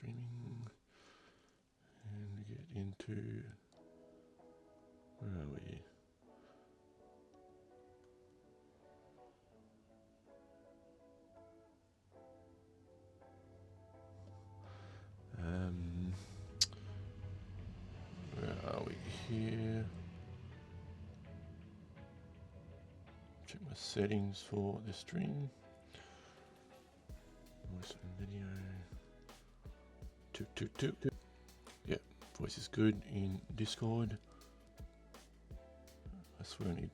streaming and get into, where are we? Where are we here? Check my settings for the stream. Voice and video. Toot. Yeah, voice is good in Discord. I swear I need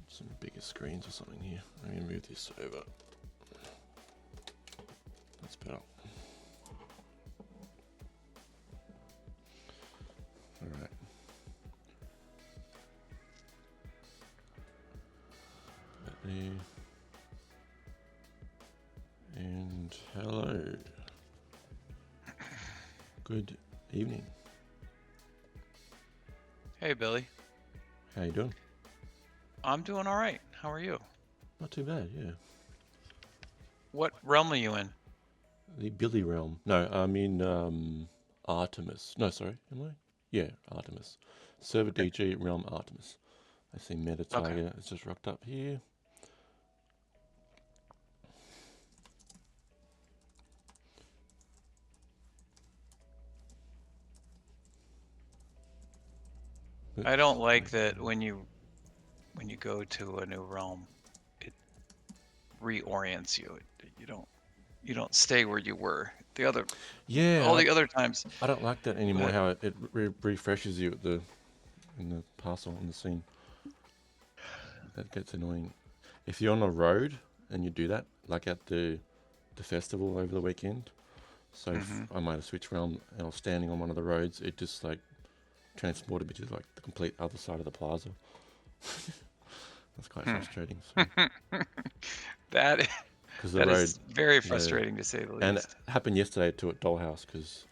some bigger screens or something here. I'm gonna move this over. That's better. Alright. There. And hello. Good evening. Hey, Billy. How you doing? I'm doing all right. How are you? Not too bad, yeah. What realm are you in? The Billy realm. No, I'm in Artemis. No, sorry, am I? Yeah, Artemis. Server DG realm Artemis. I see Meta Tiger. It's just rocked up here. I don't like that when you go to a new realm, it reorients you. You don't stay where you were. All the other times. I don't like that anymore. How it refreshes you in the parcel in the scene. That gets annoying. If you're on a road and you do that, like at the festival over the weekend, so if I might have switched realm and I was standing on one of the roads, it just like transported me to like the complete other side of the plaza. That's quite frustrating. So. That is very frustrating to say the least. And it happened yesterday too at Dollhouse because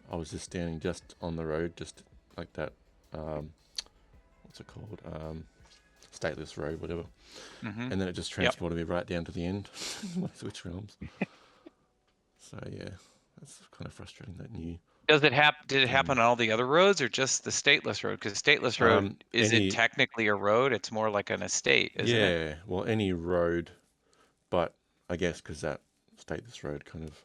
I was just standing just on the road, just like that. What's it called? Stateless road, whatever. And then it just transported me right down to the end. My switch realms. So yeah, that's kind of frustrating. That new. Did it happen on all the other roads or just the stateless road? Because stateless road, is it technically a road? It's more like an estate, isn't it? Yeah, well, any road, but I guess because that stateless road kind of,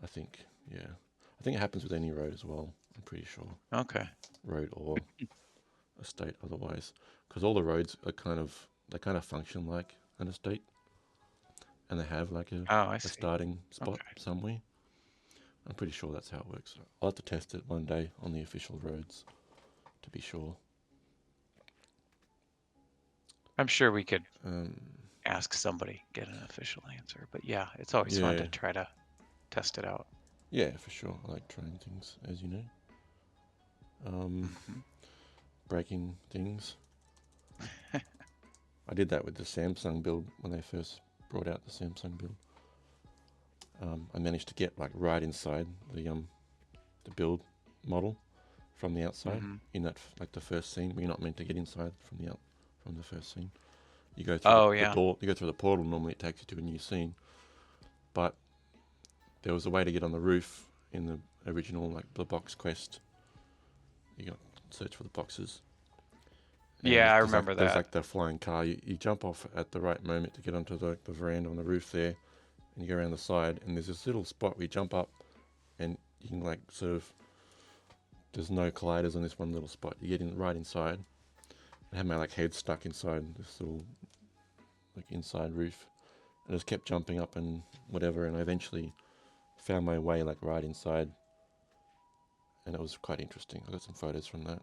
I think it happens with any road as well. I'm pretty sure. Okay. Road or estate, otherwise, because all the roads are kind of function like an estate, and they have like a starting spot somewhere. I'm pretty sure that's how it works. I'll have to test it one day on the official roads to be sure. I'm sure we could ask somebody, get an official answer. But yeah, it's always fun to try to test it out. Yeah, for sure. I like trying things, as you know. Breaking things. I did that with the Samsung build when they first brought out the Samsung build. I managed to get like right inside the build model from the outside in that like the first scene. We're not meant to get inside from the first scene. You go through the door. You go through the portal. Normally, it takes you to a new scene. But there was a way to get on the roof in the original like the box quest. You got search for the boxes. And I remember that. There's like the flying car. You jump off at the right moment to get onto the veranda on the roof there, and you go around the side. And there's this little spot where you jump up, and you can like sort of. There's no colliders on this one little spot. You get in right inside. I had my like head stuck inside this little like inside roof. I just kept jumping up and whatever, and I eventually found my way like right inside, and it was quite interesting. I got some photos from that.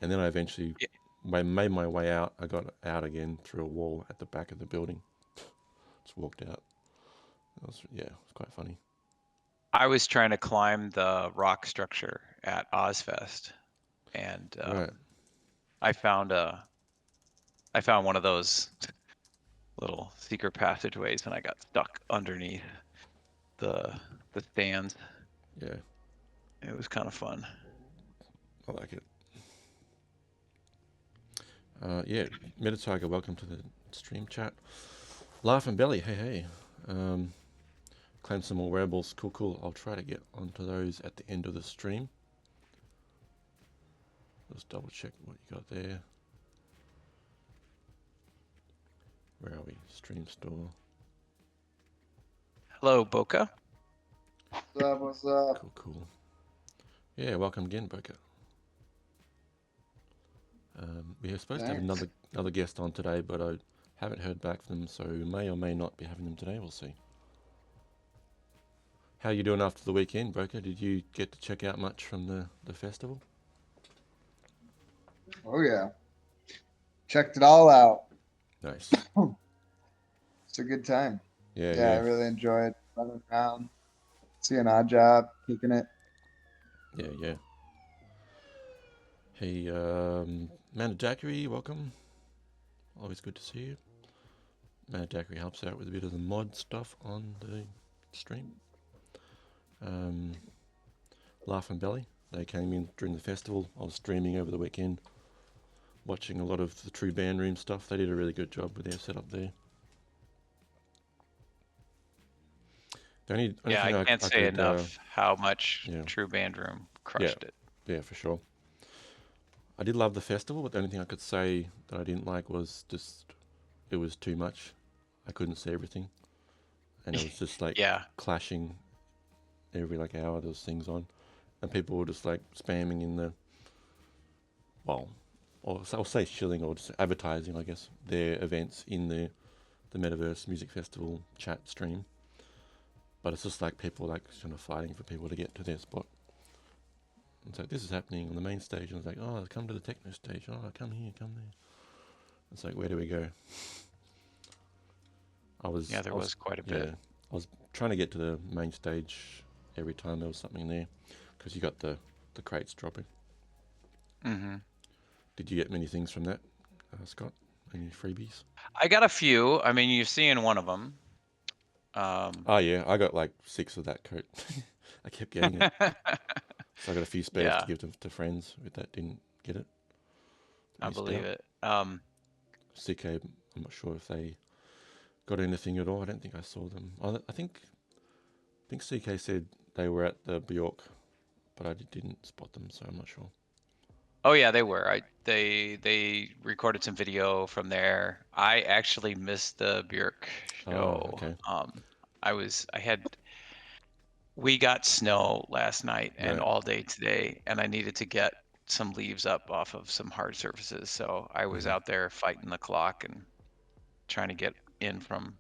And then I eventually made my way out. I got out again through a wall at the back of the building. Just walked out. It was quite funny. I was trying to climb the rock structure at Ozfest, and I found one of those little secret passageways, and I got stuck underneath the stands. Yeah. It was kind of fun. I like it. Meta Tiger, welcome to the stream chat. Laugh and Belly, hey. claim some more wearables. Cool, cool. I'll try to get onto those at the end of the stream. Let's double check what you got there. Where are we? Stream store. Hello, Boca. What's up? What's up? Cool, cool. Yeah, welcome again, Boca. We are supposed to have another guest on today, but I haven't heard back from them, so we may or may not be having them today. We'll see. How are you doing after the weekend, Boca? Did you get to check out much from the festival? Oh yeah, checked it all out. Nice. It's a good time. Yeah. I really enjoyed running around, seeing Odd Job, kicking it. Yeah. Hey, Manajackery, welcome. Always good to see you. Manajackery helps out with a bit of the mod stuff on the stream. Laugh and Belly, they came in during the festival. I was streaming over the weekend, watching a lot of the True Band Room stuff. They did a really good job with their setup there. I can't say enough how much True Band Room crushed it. Yeah, for sure. I did love the festival, but the only thing I could say that I didn't like was just it was too much. I couldn't see everything, and it was just like clashing every like hour. There was things on, and people were just like spamming in the or I'll say shilling or just advertising, I guess, their events in the Metaverse Music Festival chat stream. But it's just like people like kind of fighting for people to get to their spot. And so this is happening on the main stage, and it's like, oh, come to the techno stage. Oh, come here, come there. It's like, where do we go? There was quite a bit. I was trying to get to the main stage every time there was something there, because you got the crates dropping. Mm-hmm. Did you get many things from that, Scott? Any freebies? I got a few. I mean, you're seeing one of them. I got like 6 of that coat. I kept getting it. So I got a few spares to give to friends that didn't get it. I believe it. CK, I'm not sure if they got anything at all. I don't think I saw them. I think CK said they were at the Bjork, but I didn't spot them, so I'm not sure. Oh yeah, they were. They recorded some video from there. I actually missed the Bjork show. Oh, okay. We got snow last night and all day today, and I needed to get some leaves up off of some hard surfaces. So I was out there fighting the clock and trying to get in from,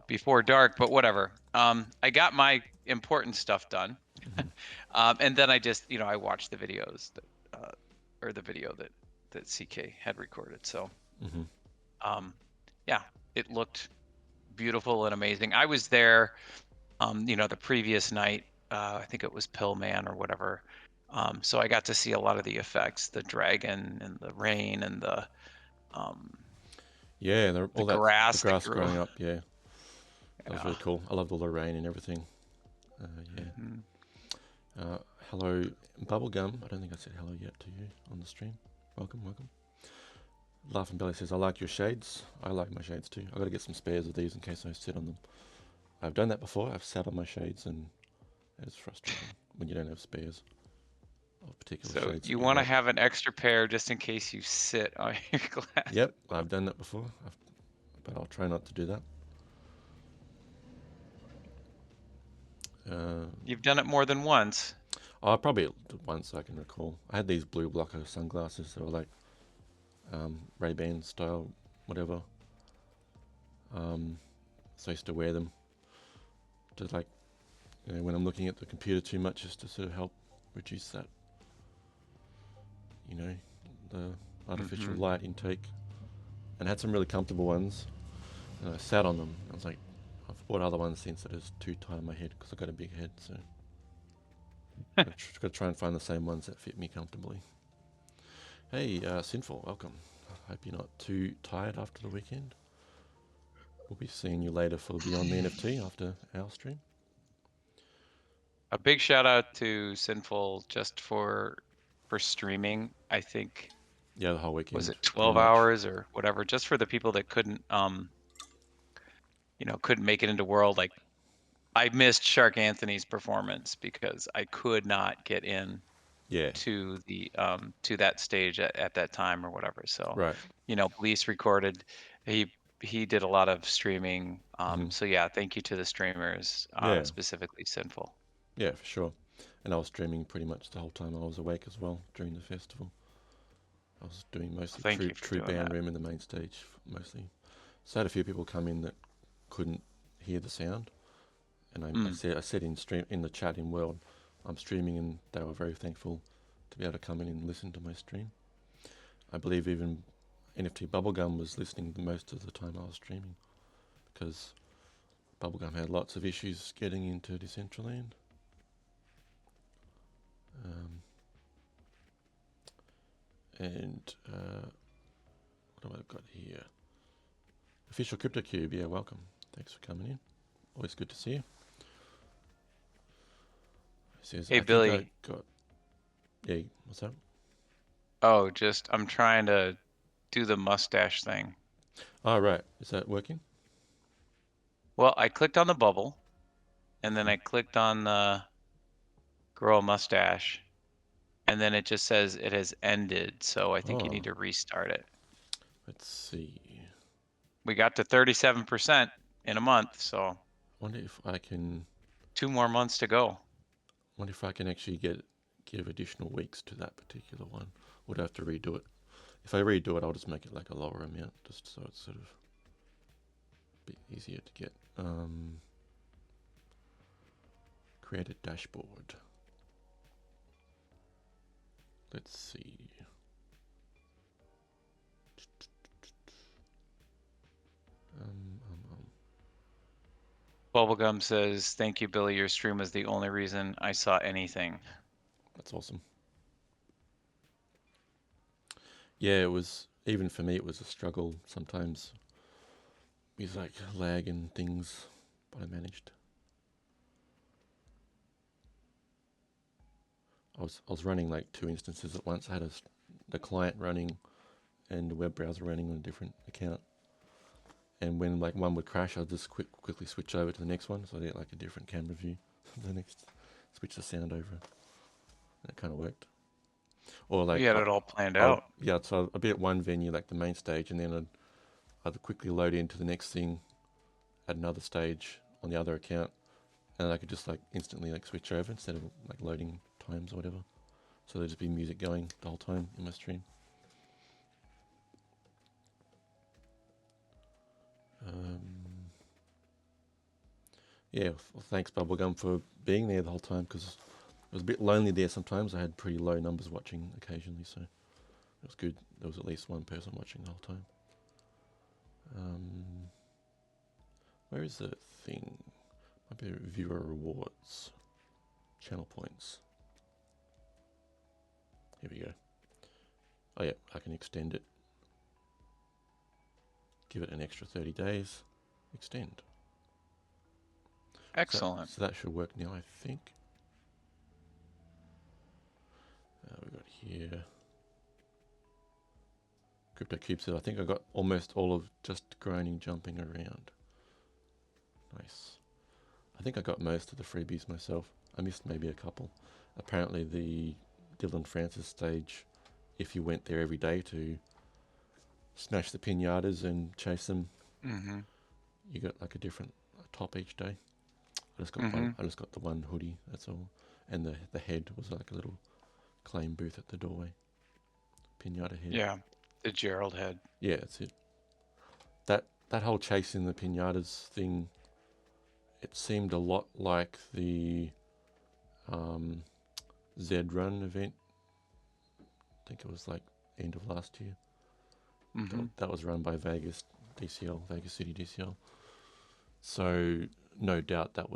before dark, but whatever. I got my important stuff done. And then I just, I watched the videos or the video that CK had recorded. So, it looked beautiful and amazing. I was there, the previous night, I think it was Pillman or whatever. So I got to see a lot of the effects, the dragon and the rain and the grass growing up. Yeah, that was really cool. I loved all the rain and everything. Hello, Bubblegum. I don't think I said hello yet to you on the stream. Welcome. Laugh and Belly says, I like your shades. I like my shades too. I've got to get some spares of these in case I sit on them. I've done that before. I've sat on my shades, and it's frustrating when you don't have spares of particular shades. So you want to have an extra pair just in case you sit on your glass. Yep, I've done that before, but I'll try not to do that. You've done it more than once. Probably once I can recall. I had these blue blocker sunglasses that were like Ray-Ban style, whatever. So I used to wear them to like, when I'm looking at the computer too much, just to sort of help reduce that, the artificial light intake. And I had some really comfortable ones, and I sat on them. I was like, I've bought other ones since that is too tight on my head because I've got a big head, so I've got to try and find the same ones that fit me comfortably. Hey, Sinful, welcome. I hope you're not too tired after the weekend. We'll be seeing you later for Beyond the NFT after our stream. A big shout out to Sinful just for streaming. I think. Yeah, the whole weekend. Was it 12 hours or whatever? Just for the people that couldn't, couldn't make it into World. Like, I missed Shark Anthony's performance because I could not get in Yeah. to the to that stage at that time or whatever. So, Right. Police recorded. He did a lot of streaming. Hmm. So yeah, thank you to the streamers, Yeah. specifically Sinful. Yeah, for sure. And I was streaming pretty much the whole time I was awake as well during the festival. I was doing mostly Thank you for true doing band that. room in the main stage mostly. So I had a few people come in that couldn't hear the sound, and I said in the chat in World, I'm streaming, and they were very thankful to be able to come in and listen to my stream. I believe even NFT Bubblegum was listening the most of the time I was streaming, because Bubblegum had lots of issues getting into Decentraland. And what have I got here? Official CryptoCube, yeah, welcome. Thanks for coming in. Always good to see you. He says, Hey, I think I Billy. got... Yeah, what's up? Oh, I'm trying to do the mustache thing. Oh, right. Is that working? Well, I clicked on the bubble, and then I clicked on the grow a mustache, and then it just says it has ended. So I think you need to restart it. Let's see. We got to 37% in a month, so I wonder if I can... 2 more months to go. Wonder if I can actually give additional weeks to that particular one. Would have to redo it. If I redo it, I'll just make it like a lower amount, just so it's sort of a bit easier to get. Create a dashboard. Let's see. Bubblegum says, "Thank you, Billy. Your stream was the only reason I saw anything." That's awesome. Yeah, it was, even for me, it was a struggle sometimes. With like lag and things, but I managed. I was running like 2 instances at once. I had the client running and the web browser running on a different account. And when like one would crash, I'd just quickly switch over to the next one, so I get like a different camera view. The next, switch the sound over. And it kind of worked. Or like You had it all planned out. Yeah, so I'd be at one venue, like the main stage, and then I'd quickly load into the next thing at another stage on the other account, and I could just like instantly like switch over instead of like loading times or whatever. So there'd just be music going the whole time in my stream. Yeah, well, thanks Bubblegum for being there the whole time, because it was a bit lonely there sometimes. I had pretty low numbers watching occasionally, so it was good. There was at least one person watching the whole time. Where is the thing? Might be viewer rewards. Channel points. Here we go. Oh yeah, I can extend it. Give it an extra 30 days. Extend. Excellent. So that should work now, I think. We've got here. CryptoCube said, I think I got almost all of just grinding jumping around. Nice. I think I got most of the freebies myself. I missed maybe a couple. Apparently the Dylan Francis stage, if you went there every day to smash the pinatas and chase them, you got like a different top each day. I just got the one hoodie, that's all. And the head was like a little claim booth at the doorway. Pinata head. Yeah, the Gerald head. Yeah, that's it. That whole chasing the pinatas thing, it seemed a lot like the Zed Run event. I think it was like end of last year. That was run by Vegas DCL, Vegas City DCL. So no doubt that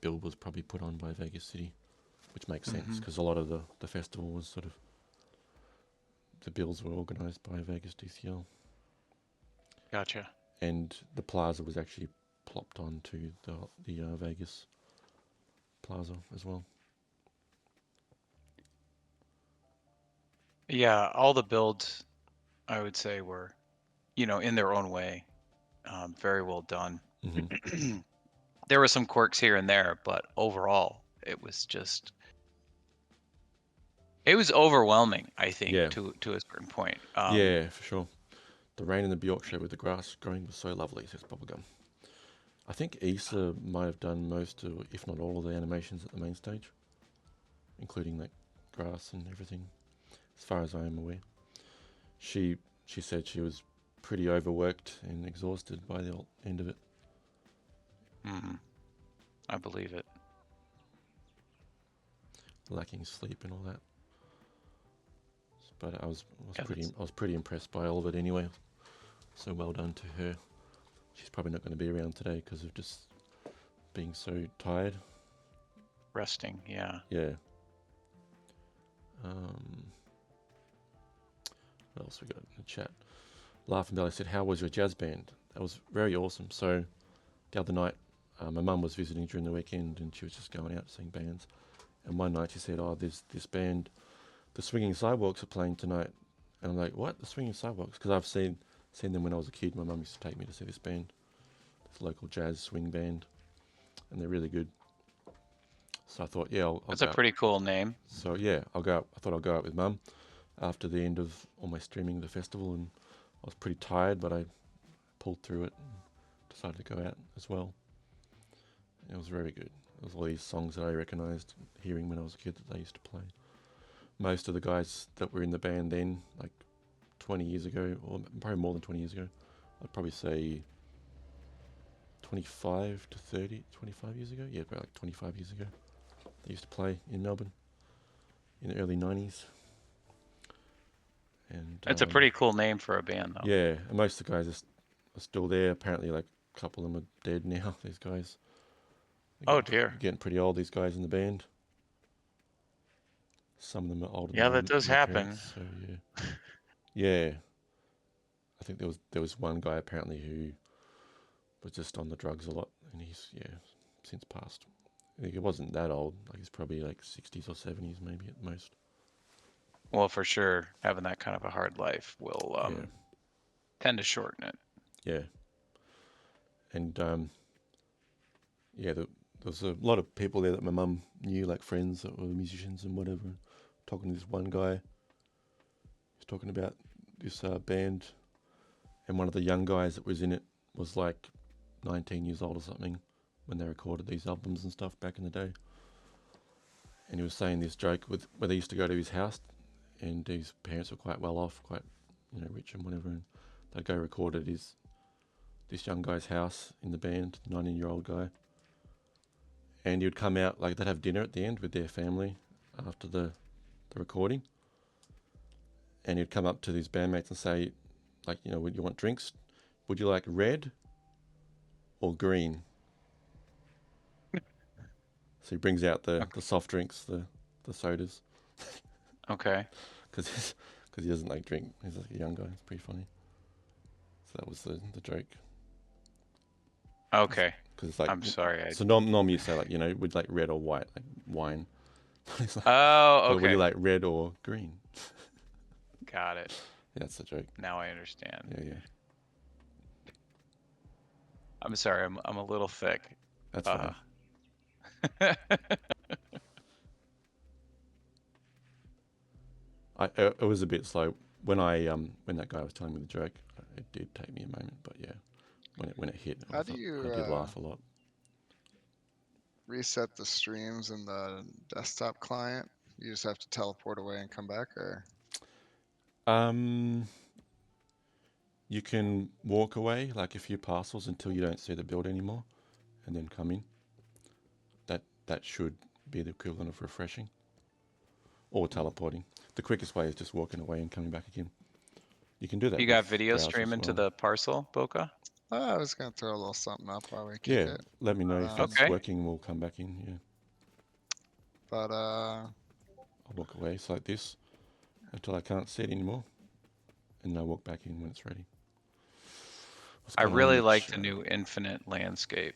build was probably put on by Vegas City, which makes sense because a lot of the festival was sort of, the builds were organised by Vegas DCL. Gotcha. And the plaza was actually plopped onto the Vegas plaza as well. Yeah, all the builds, I would say, were, in their own way, very well done. there were some quirks here and there, but overall, it was overwhelming, I think, Yeah. to a certain point. Yeah, for sure. The rain in the Yorkshire with the grass growing was so lovely, says Bubblegum. I think Issa might have done most of, if not all of the animations at the main stage, including like grass and everything, as far as I am aware. She said she was pretty overworked and exhausted by the end of it. I believe it. Lacking sleep and all that. But I was Yeah, pretty impressed by all of it anyway. So well done to her. She's probably not going to be around today because of just being so tired. resting, yeah. Yeah. What else we got in the chat? Laughing Belly said, "How was your jazz band?" That was very awesome. So the other night, my mum was visiting during the weekend and she was just going out seeing bands. And one night she said, "Oh, there's this band, the Swinging Sidewalks are playing tonight." And I'm like, "What? The Swinging Sidewalks?" Because I've seen them when I was a kid. My mum used to take me to see this band, this local jazz swing band, and they're really good. So I thought, yeah, I'll That's go a out. pretty cool name. So yeah, I'll go out. I thought I'll go out with mum after the end of all my streaming of the festival, and I was pretty tired, but I pulled through it and decided to go out as well. It was very good. It was all these songs that I recognised hearing when I was a kid that they used to play. Most of the guys that were in the band then, like 20 years ago, or probably more than 20 years ago, I'd probably say 25 to 30, 25 years ago? Yeah, about like 25 years ago. They used to play in Melbourne in the early 90s. And It's a pretty cool name for a band, though. yeah, and most of the guys are still there. Apparently, like a couple of them are dead now, these guys. Oh, dear. Getting pretty old, these guys in the band. Some of them are older Yeah, than that does their happen. parents, so yeah. Yeah. I think there was one guy apparently who was just on the drugs a lot, and he's since passed. I think he wasn't that old. Like he's probably like 60s or 70s maybe at most. Well, for sure, having that kind of a hard life will tend to shorten it. Yeah. And there was a lot of people there that my mum knew, like friends that were musicians and whatever. Talking to this one guy, he's talking about this band, and one of the young guys that was in it was like 19 years old or something when they recorded these albums and stuff back in the day. And he was saying this joke where they used to go to his house, and his parents were quite well off, quite rich and whatever, and they'd go record at this young guy's house in the band, 19-year-old guy. And he would come out, like they'd have dinner at the end with their family after the recording. And he'd come up to his bandmates and say, like, would you want drinks? Would you like red or green? So he brings out the soft drinks, the sodas. Okay. Because he doesn't like drink. He's like a young guy. It's pretty funny. So that was the joke. Okay. Because it's like, I'm sorry. So normally you say like, would like red or white, like wine. It's like, Oh, but would you okay. like red or green? Got it. Yeah, that's the joke. Now I understand. Yeah. I'm sorry. I'm a little thick. That's fine. It was a bit slow when that guy was telling me the joke. It did take me a moment, but yeah, when it hit, I did laugh a lot. Reset the streams in the desktop client? You just have to teleport away and come back, or? You can walk away like a few parcels until you don't see the build anymore, and then come in. That should be the equivalent of refreshing or teleporting. The quickest way is just walking away and coming back again. You can do that. You got video streaming to the parcel, Boca? I was gonna throw a little something up while we keep it. Let me know if it's working. We'll come back in. Yeah. But I'll walk away. It's like this until I can't see it anymore, and then I'll walk back in when it's ready. I really like the new infinite landscape.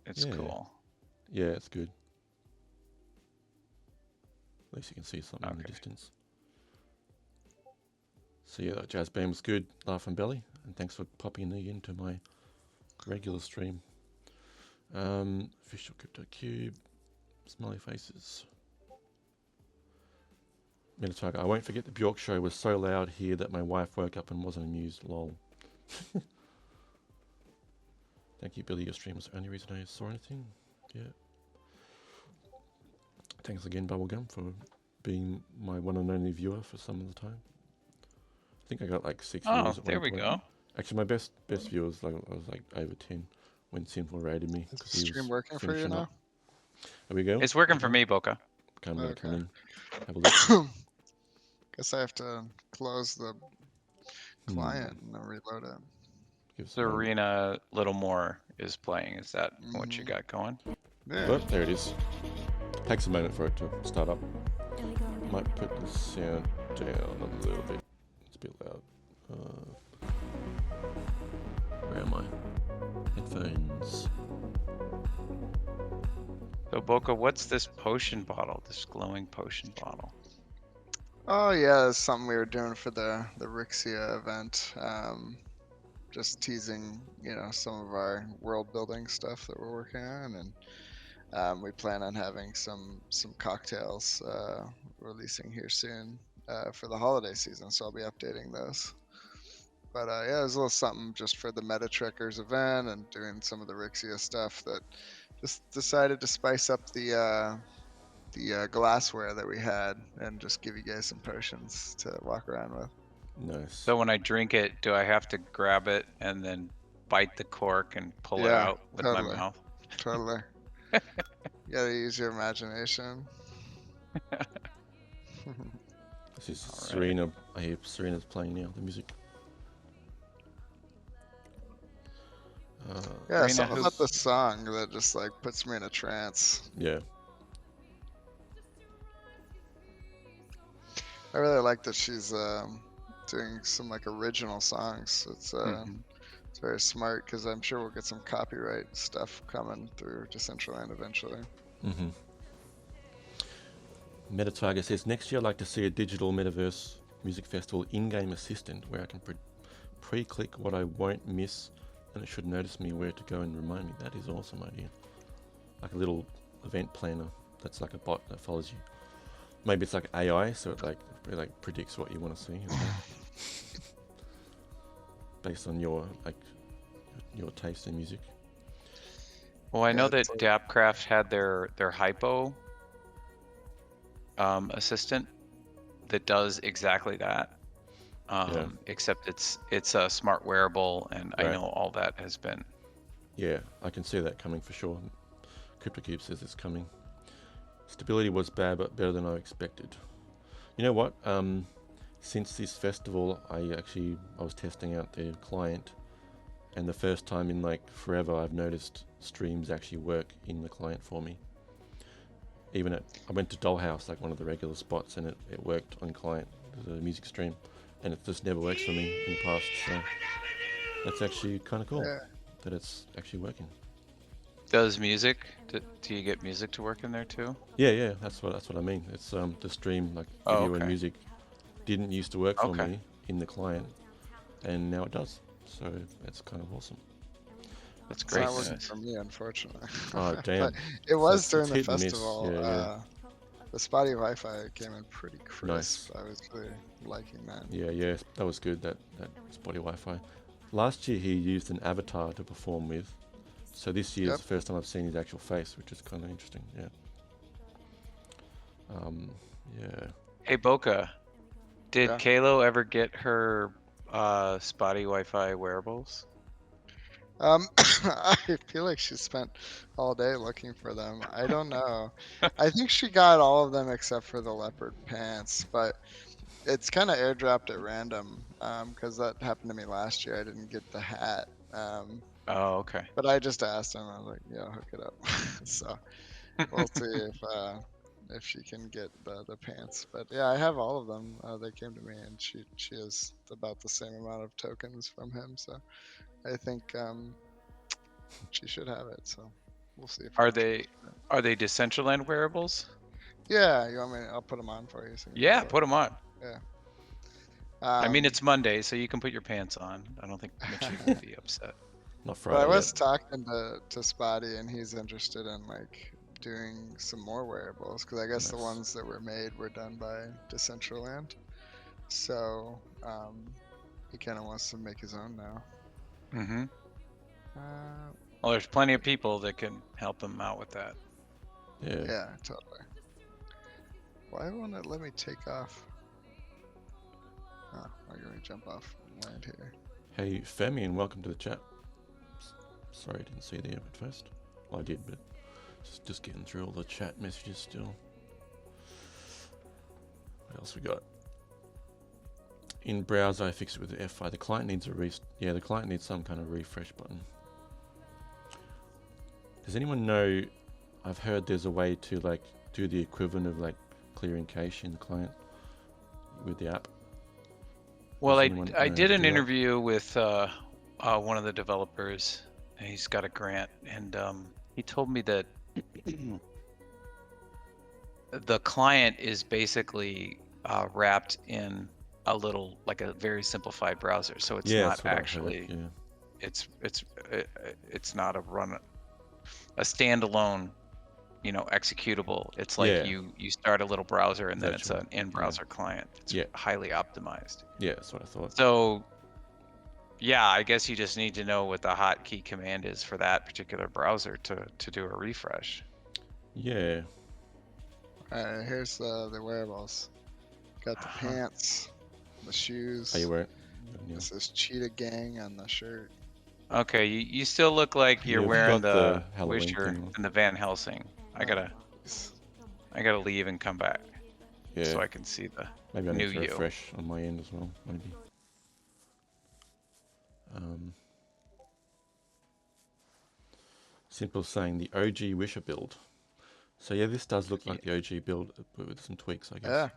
It's cool. Yeah, it's good. At least you can see something in the distance. So yeah, that jazz band was good. Laugh and Belly, and thanks for popping me into my regular stream. Official Crypto Cube. Smiley faces. Minotaur, I won't forget the Bjork show was so loud here that my wife woke up and wasn't amused. Lol. Thank you, Billy. Your stream was the only reason I saw anything. Yeah. Thanks again, Bubblegum, for being my one and only viewer for some of the time. I think I got like 6 viewers at there one we point. go. Actually, my best viewers, like I was like over 10 when Sinful raided me. Is the stream working for you finishing now? up. There we go. It's working for me, Boca. I'm gonna come Okay. in, have a look. Guess I have to close the client and then reload it. Give us a The moment. arena little more is playing. Is that what you Mhm. got going? Yeah. Oh, there it is. Takes a moment for it to start up. Might put the sound down a little bit. It's a bit loud. Where am I? Headphones. So Boca, what's this potion bottle? This glowing potion bottle? Oh yeah, it's something we were doing for the Rixia event. Just teasing, some of our world building stuff that we're working on, and we plan on having some cocktails releasing here soon for the holiday season. So I'll be updating those. But yeah, it was a little something just for the Meta Trekkers event and doing some of the Rixia stuff that just decided to spice up the glassware that we had and just give you guys some potions to walk around with. Nice. So when I drink it, do I have to grab it and then bite the cork and pull it Yeah, out with totally. my mouth? Totally. You gotta use your imagination. This is Alright. Serena. I hear Serena's playing now, the music. Yeah, Serena, something who- about the song that just like puts me in a trance. Yeah. I really like that she's doing some like original songs. It's Mhm. it's very smart because I'm sure we'll get some copyright stuff coming through Decentraland eventually. Mm-hmm. Metatarget says, next year I'd like to see a digital metaverse music festival in-game assistant where I can pre-click what I won't miss and it should notice me where to go and remind me. That is an awesome idea. Like a little event planner that's like a bot that follows you. Maybe it's like AI, so it like predicts what you want to see. Based on your taste in music. Well, I know Yeah, that it's like- Dapcraft had their hypo assistant that does exactly that. Yeah. Except it's a smart wearable, and I Right. know all that has been. Yeah, I can see that coming for sure. CryptoCube says it's coming. Stability was bad, but better than I expected. You know what? Since this festival, I was testing out the client, and the first time in like forever, I've noticed streams actually work in the client for me. Even I went to Dollhouse, like one of the regular spots, and it worked on client, the music stream, and it just never works for me in the past. So that's actually kind of cool Yeah. that it's actually working. Does music? Do you get music to work in there too? Yeah, that's what I mean. It's the stream like Oh, video and okay. music didn't used to work for Okay. me in the client, and now it does. So it's kind of awesome. That's It's great. not working news. for me, unfortunately. Oh But damn! it was it's during the hit and miss. festival. Yeah. The spotty Wi-Fi came in pretty crisp. Nice. I was really liking that. Yeah, that was good. That spotty Wi-Fi. Last year he used an avatar to perform with, so this year's Yep. the first time I've seen his actual face, which is kind of interesting. Yeah. Yeah. Hey Boca, did Yeah. Kalo ever get her spotty Wi-Fi wearables? I feel like she spent all day looking for them. I don't know. I think she got all of them except for the leopard pants, but it's kind of airdropped at random because that happened to me last year. I didn't get the hat. Oh, okay. But I just asked him. I was like, "Yeah, hook it up." So we'll see if she can get the pants. But yeah, I have all of them. They came to me, and she has about the same amount of tokens from him. So I think she should have it. So we'll see. If Are they Decentraland wearables? Yeah, you want me? I'll put them on for you. So you can Yeah, look. put them on. Um, I mean, it's Monday, so you can put your pants on. I don't think Mitchie would be upset. Not But I Friday was yet. talking to Spotty, and he's interested in like doing some more wearables because I guess the Nice. ones that were made were done by Decentraland. So he kind of wants to make his own now. Mm-hmm. Uh, Well, there's plenty of people that can help him out with that. Yeah. yeah, totally. Why won't it let me take off? Oh, I'm gonna jump off and land here. Hey, Femi, and welcome to the chat. Sorry, I didn't see the at first. Well, I did, but just getting through all the chat messages still. What else we got? In browser, I fixed it with the F5. The client needs a the client needs some kind of refresh button. Does anyone know? I've heard there's a way to like do the equivalent of like clearing cache in the client with the app. Well, Does I anyone know how did to an do that? interview with one of the developers, and he's got a grant, and he told me that the client is basically wrapped in a little, like a very simplified browser, so it's Yeah, not that's what actually. I've heard. Yeah. It's not a standalone, executable. It's like Yeah. you start a little browser and then it's Virtual. an in-browser client. It's Yeah. highly optimized. Yeah, that's what I thought. So yeah, I guess you just need to know what the hotkey command is for that particular browser to do a refresh. Yeah. Alright, here's the wearables. Got the pants, the shoes. Are you wearing? It says Cheetah Gang on the shirt. Okay, you still look like you're You've wearing got the Halloween Wisher thing on. and the Van Helsing. I gotta leave and come back Yeah. so I can see the Maybe I new need to you. refresh on my end as well. Maybe. Simple saying the OG Wisher build. So yeah, this does look like the OG build, but with some tweaks, I guess. Yeah,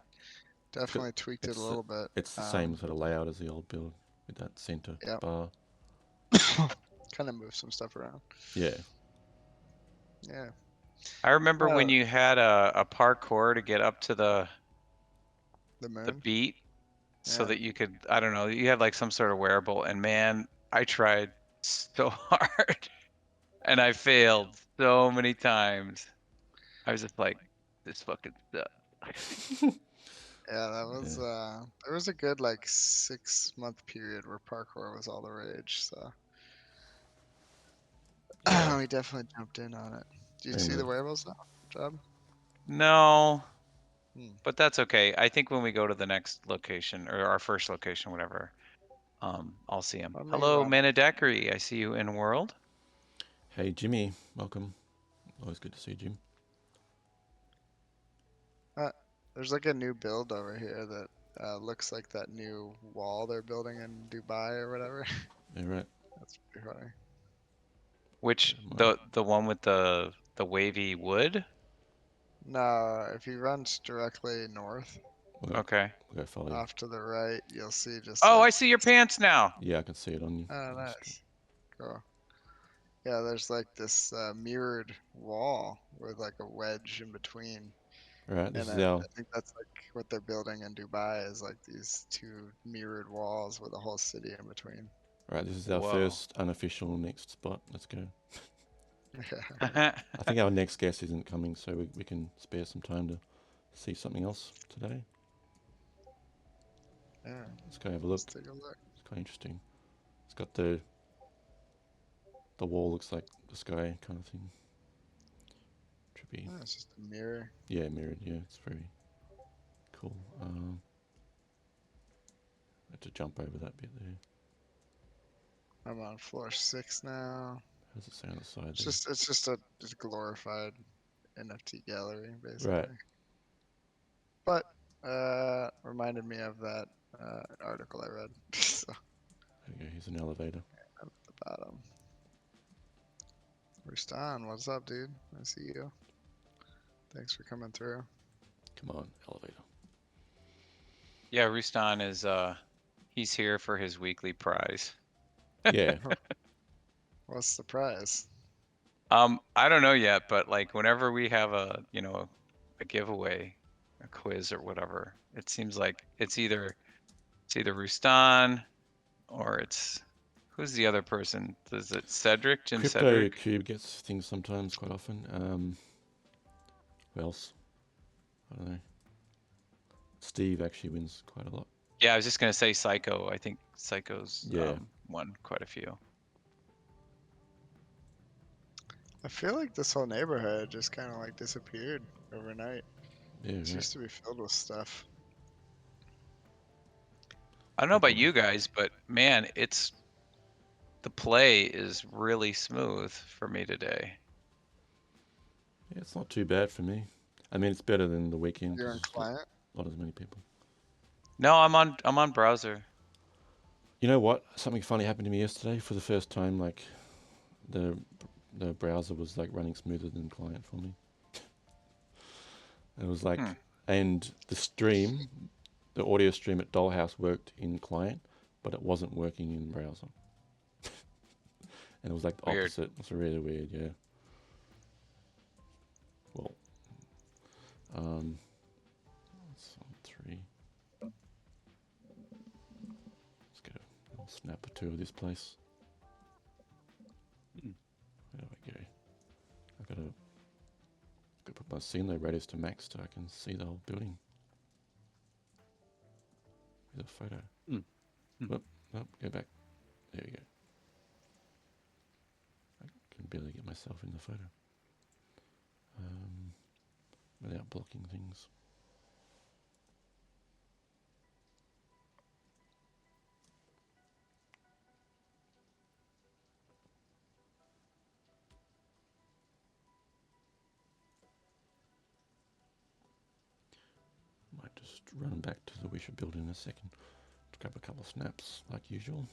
definitely tweaked it a little bit. It's the same sort of layout as the old build with that center bar. Kind of move some stuff around. Yeah. Yeah. I remember when you had a parkour to get up to the moon. beat, so that you could, I don't know, you had like some sort of wearable, and man, I tried so hard and I failed so many times. I was just like, this fucking sucks. Yeah, that was there was a good like 6-month period where parkour was all the rage, so we definitely jumped in on it. Do you see the wearables now, Job? No, but that's okay. I think when we go to the next location, or our first location, whatever, I'll see him. Hello, Manadekri. I see you in world. Hey, Jimmy. Welcome. Always good to see Jim. There's like a new build over here that looks like that new wall they're building in Dubai or whatever. Yeah, right. That's pretty funny. Which the one with the wavy wood? No, if he runs directly north. Okay. We'll go follow you. Off to the right, you'll see just. Oh, like, I see your pants now. Yeah, I can see it on you. Oh, nice. Cool. Yeah, there's like this mirrored wall with like a wedge in between. Right, this is I our. think that's like what they're building in Dubai is like these two mirrored walls with a whole city in between. Right, this is our first unofficial next spot. Let's go. Yeah. I think our next guest isn't coming, so we can spare some time to see something else today. Yeah. Let's go have a look. Let's take a look. It's quite interesting. It's got the wall looks like the sky kind of thing. Should be. Oh, it's just a mirror. Yeah, mirrored. Yeah, it's very cool. I had to jump over that bit there. I'm on floor 6 now. How does it say on the side? It's just a glorified NFT gallery, basically. Right. But reminded me of that article I read. So. There you go. Here's an elevator. At the bottom. Rustan, what's up, dude? I see you. Thanks for coming through. Come on, elevator. Yeah, Rustan is he's here for his weekly prize. Yeah. What's the prize? I don't know yet, but like whenever we have a giveaway, a quiz or whatever, it seems like it's either Rustan or it's Who's the other person? Is it Cedric? Jim Crypto Cedric? Cube gets things sometimes, quite often. Who else? I don't know. Steve actually wins quite a lot. Yeah, I was just gonna say Psycho. I think Psycho's Yeah. won quite a few. I feel like this whole neighborhood just kind of like disappeared overnight. Yeah, It right. used to be filled with stuff. I don't know about you guys, but man, the play is really smooth for me today. Yeah, it's not too bad for me. I mean, it's better than the weekend. You're in 'Cause client? not as many people. No, I'm on browser. You know what? Something funny happened to me yesterday. For the first time, like the browser was like running smoother than client for me. It was like, and the stream, the audio stream at Dollhouse worked in client, but it wasn't working in browser. And it was like the Weird. opposite. It's really weird, yeah. Well, that's on 3. Let's get a little snap or two of this place. Where do I go? I've got to put my scene load radius to max so I can see the whole building. There's a photo. Whoop, nope, go back. There we go. I can barely get myself in the photo. Without blocking things. Might just run back to the Wisher building in a second to grab a couple of snaps like usual.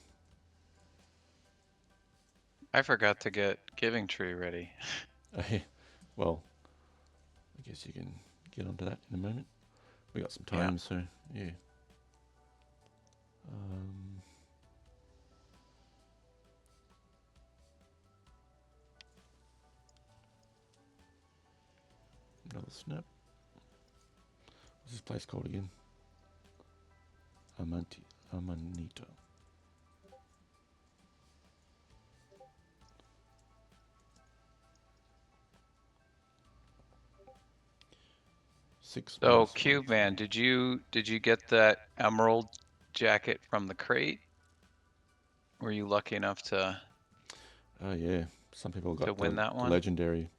I forgot to get Giving Tree ready. Well, I guess you can get onto that in a moment. We got some time, so yeah. Another snap. What's this place called again? Amanita. So Cube Man, did you get that emerald jacket from the crate? Were you lucky enough to? Oh yeah, some people got win that the one? legendary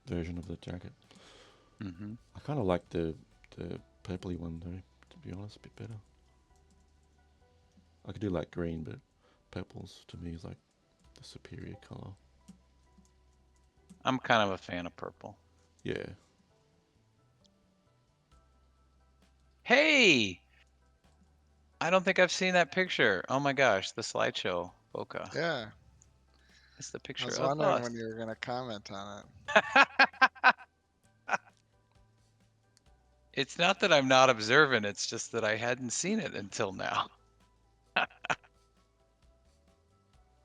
version of the jacket. I kind of like the purpley one though, to be honest, a bit better. I could do like green, but purple's to me is like the superior color. I'm kind of a fan of purple. Yeah. Hey! I don't think I've seen that picture. Oh my gosh, the slideshow, Boca. Yeah. It's the picture I was of wondering us. when you were going to comment on it. It's not that I'm not observant, it's just that I hadn't seen it until now.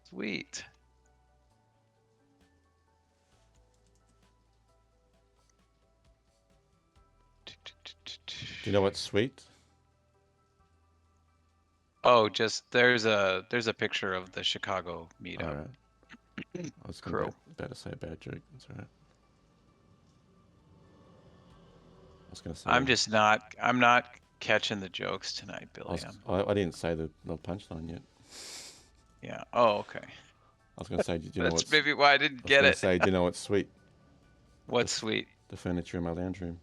Sweet. Do you know what's sweet? Oh, just there's a picture of the Chicago meetup. All right. I was Crew. about to say a bad joke. That's all right. I was going to say. I'm not catching the jokes tonight, Billy. I didn't say the punchline yet. Yeah. Oh, okay. I was going to say, do you know what's? That's maybe why I didn't get it. I was going to say, do you know what's sweet? What's sweet? The furniture in my lounge room.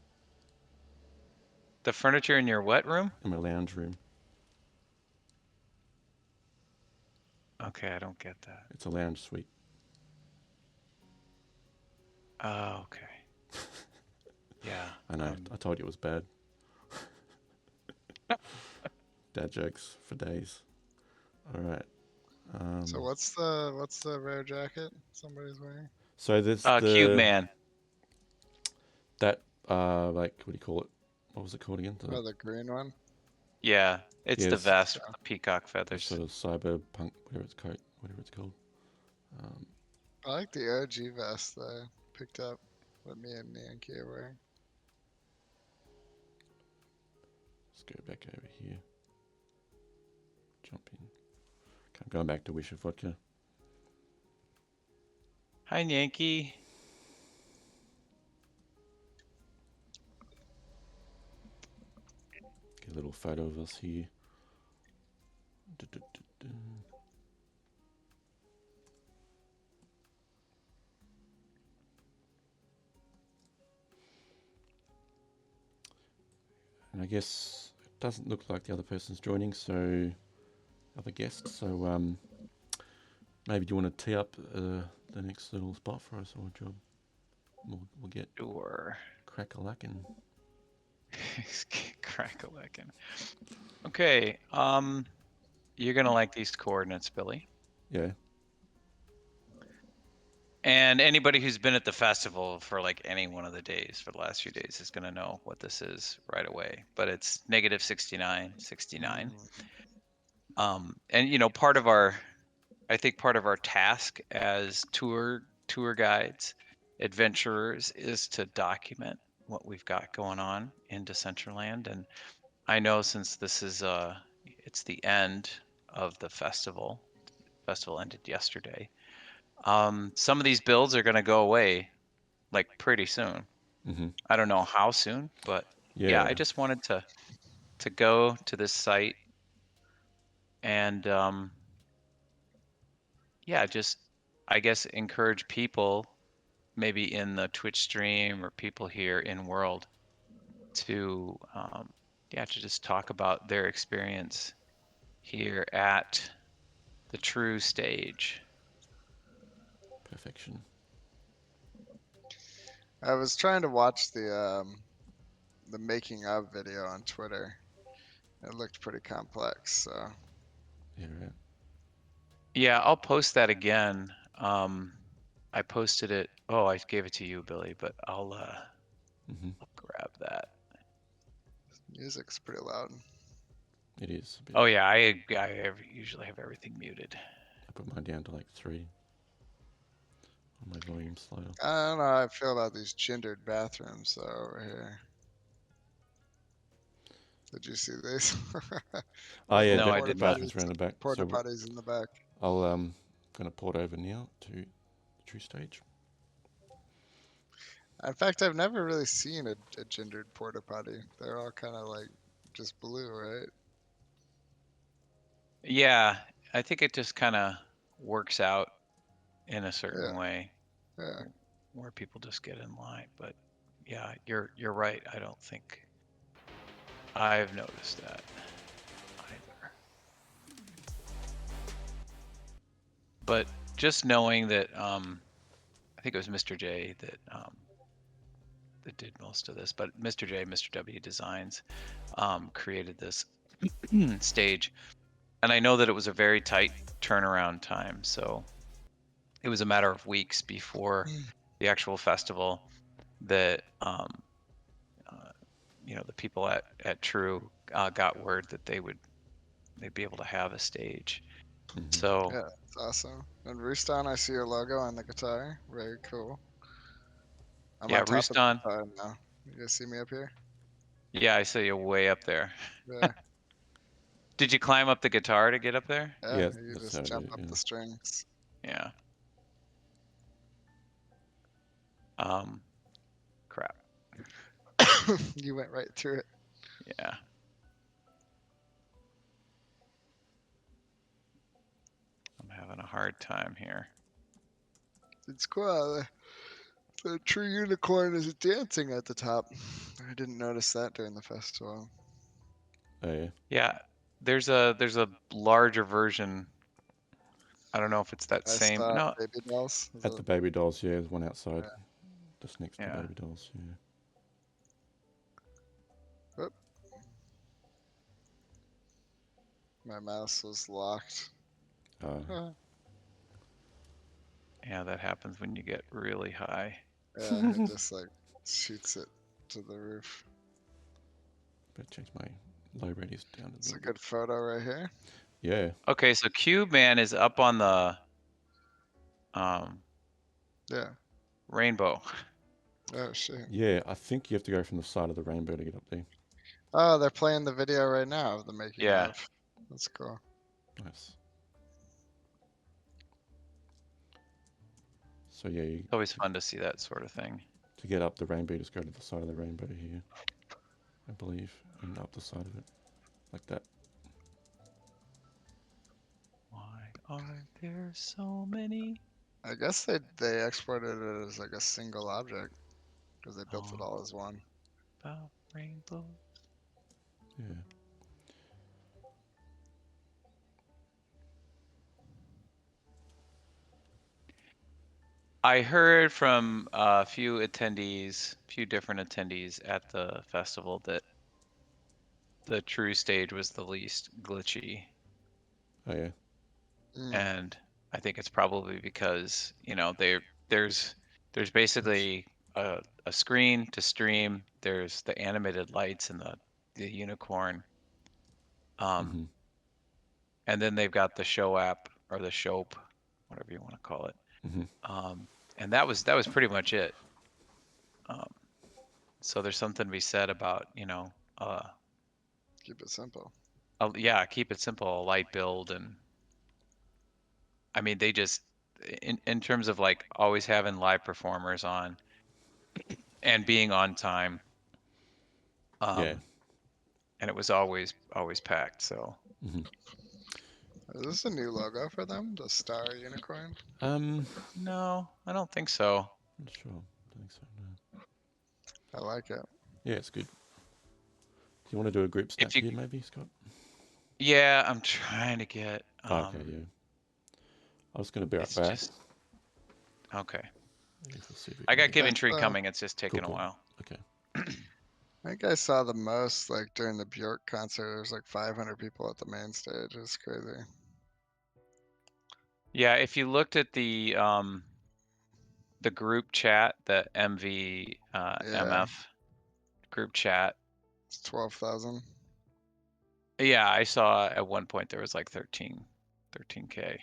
The furniture in your what room? In my lounge room. Okay, I don't get that. It's a lounge suite. Oh, okay. Yeah. I know. I told you it was bad. Dad jokes for days. All right. So what's the rare jacket somebody's wearing? So this Cube Man. That like what do you call it? What was it called again? The green one. Yeah, it's the vest with the peacock feathers. Sort of cyberpunk, whatever it's called. I like the OG vest that I picked up that me and Yankee are wearing. Let's go back over here. Jump in. I'm going back to Wish of Vodka. Hi, Yankee. Get a little photo of us here. And I guess it doesn't look like the other person's joining, so other guest. So maybe do you want to tee up the next little spot for us, or job? We'll get Sure. crack-a-lackin'. Crack-a-lackin'. Okay. You're gonna like these coordinates, Billy. Yeah. And anybody who's been at the festival for like any one of the days for the last few days is going to know what this is right away. But it's negative 69, 69. And you know, I think part of our task as tour guides, adventurers, is to document what we've got going on in Decentraland. And I know since this is it's the end of the festival. Festival ended yesterday. Some of these builds are going to go away like pretty soon. Mm-hmm. I don't know how soon, but yeah, I just wanted to go to this site and yeah, just I guess encourage people maybe in the Twitch stream or people here in world to yeah, to just talk about their experience here at the true stage. Perfection. I was trying to watch the making of video on Twitter. It looked pretty complex, so. Yeah, right. Yeah, I'll post that again. I posted it. Oh, I gave it to you, Billy, but I'll grab that. Music's pretty loud. It is. A bit. Oh yeah, I usually have everything muted. I put mine down to like 3 on my volume slider. I don't know how I feel about these gendered bathrooms though over here. Did you see these? Oh yeah, No, I the did not. bathrooms around the back. Porta So potties in the back. I'll gonna port over now to the true stage. In fact, I've never really seen a gendered porta potty. They're all kind of like just blue, right? Yeah, I think it just kind of works out in a certain Yeah. way Yeah. where people just get in line. But yeah, you're right. I don't think I've noticed that either. But just knowing that I think it was Mr. J that did most of this, but Mr. J, Mr. W Designs created this stage. And I know that it was a very tight turnaround time. So it was a matter of weeks before the actual festival that, you know, the people at True got word that they'd be able to have a stage. Mm-hmm. So yeah, it's awesome. And Rooston, I see your logo on the guitar. Very cool. I'm yeah, on top Rooston. of the guitar now. You guys see me up here? Yeah, I see you way up there. Yeah. Did you climb up the guitar to get up there? Yeah, Yeah, you that's just how I jump do it, up yeah. the strings. Yeah. Crap. You went right through it. Yeah. I'm having a hard time here. It's cool. The true unicorn is dancing at the top. I didn't notice that during the festival. Oh yeah. Yeah, there's a larger version. I don't know if it's that I same. saw No. baby dolls. Is At it- the baby dolls, yeah, there's one outside. Yeah. Just next to Yeah. baby dolls, yeah. Oop. My mouse was locked. Yeah, that happens when you get really high. Yeah, it just like shoots it to the roof. Better change my low radius down a It's a little good photo right here. bit. Yeah. Okay, so Cube Man is up on the Yeah. rainbow. Oh shit. Yeah, I think you have to go from the side of the rainbow to get up there. Oh, they're playing the video right now of the making Yeah. of. That's cool. Nice. So yeah, It's always fun to see that sort of thing. to get up the rainbow, you just go to the side of the rainbow here, I believe, and up the side of it, like that. Why are there so many? I guess they exported it as like a single object because they built it all as one. About rainbow. Yeah. I heard from a few different attendees at the festival that the true stage was the least glitchy. Oh yeah. And I think it's probably because, you know, there's basically a screen to stream, there's the animated lights and the unicorn. Mm-hmm. And then they've got the show app or the shope, whatever you want to call it. Mm-hmm. And that was pretty much it. So there's something to be said about, you know, Keep it simple. yeah, keep it simple, a light build. And I mean, they just, in terms of like always having live performers on and being on time. Yeah. And it was always packed. So Mm-hmm. Is this a new logo for them? The star unicorn? no, I don't think so. Not sure. I think so. No. I like it. Yeah, it's good. Do you want to do a group snap If you, here, maybe, Scott? yeah, I'm trying to get. Okay, yeah. I was going to be right It's back. just okay. I I got can- Giving Tree uh, coming. It's just taking Cool. a while. Okay. I think I saw the most like during the Bjork concert. There's like 500 people at the main stage. It's crazy. Yeah, if you looked at the group chat, the MV MF group chat. It's 12,000. Yeah, I saw at one point there was like 13K.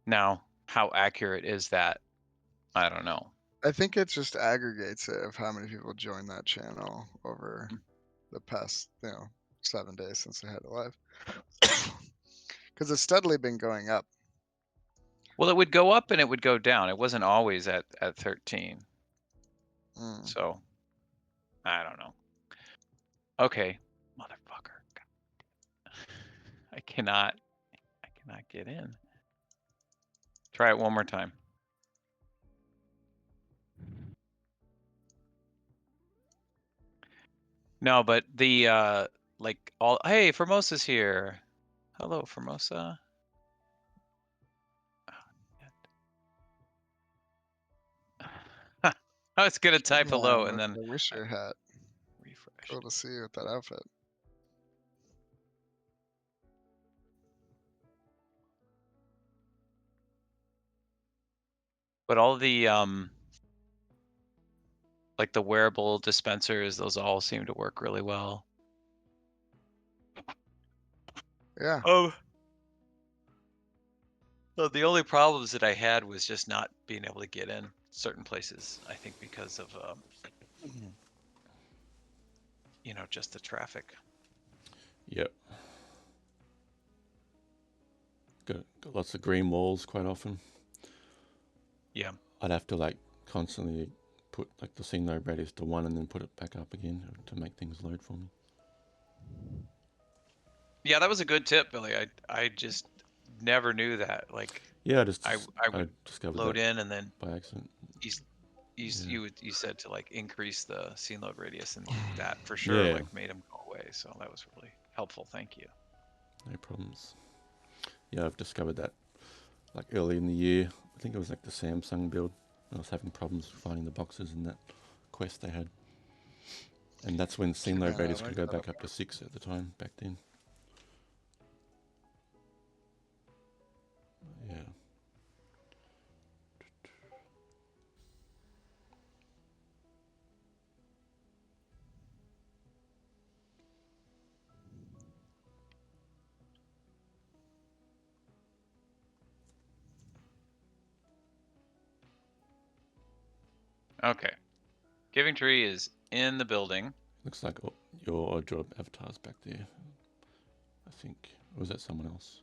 Now, how accurate is that? I don't know. I think it just aggregates it of how many people joined that channel over the past, 7 days since they had it live. Because it's steadily been going up. Well, it would go up and it would go down. It wasn't always at 13. So, I don't know. Okay, motherfucker. I cannot get in. Try it one more time. No, but the like all. Hey, Formosa's here. Hello, Formosa. I was gonna type hello and then I wish your hat. refresh. Cool to see you with that outfit. But all the like the wearable dispensers, those all seem to work really well. Yeah. So the only problems that I had was just not being able to get in certain places. I think because of just the traffic. Yep. Got lots of green walls quite often. Yeah. I'd have to like constantly put like the scene load radius to 1 and then put it back up again to make things load for me. Yeah, that was a good tip, Billy. I just never knew that. Like, yeah, I would discovered load that in and then by accident. You said to like increase the scene load radius, and that for sure like made them go away. So that was really helpful. Thank you. No problems. Yeah, I've discovered that like early in the year. I think it was like the Samsung build. I was having problems finding the boxes in that quest they had. And that's when scene load radius could go back up to 6 at the time, back then. Yeah. Okay. Giving Tree is in the building. Looks like your job avatar's back there. I think. Or was that someone else?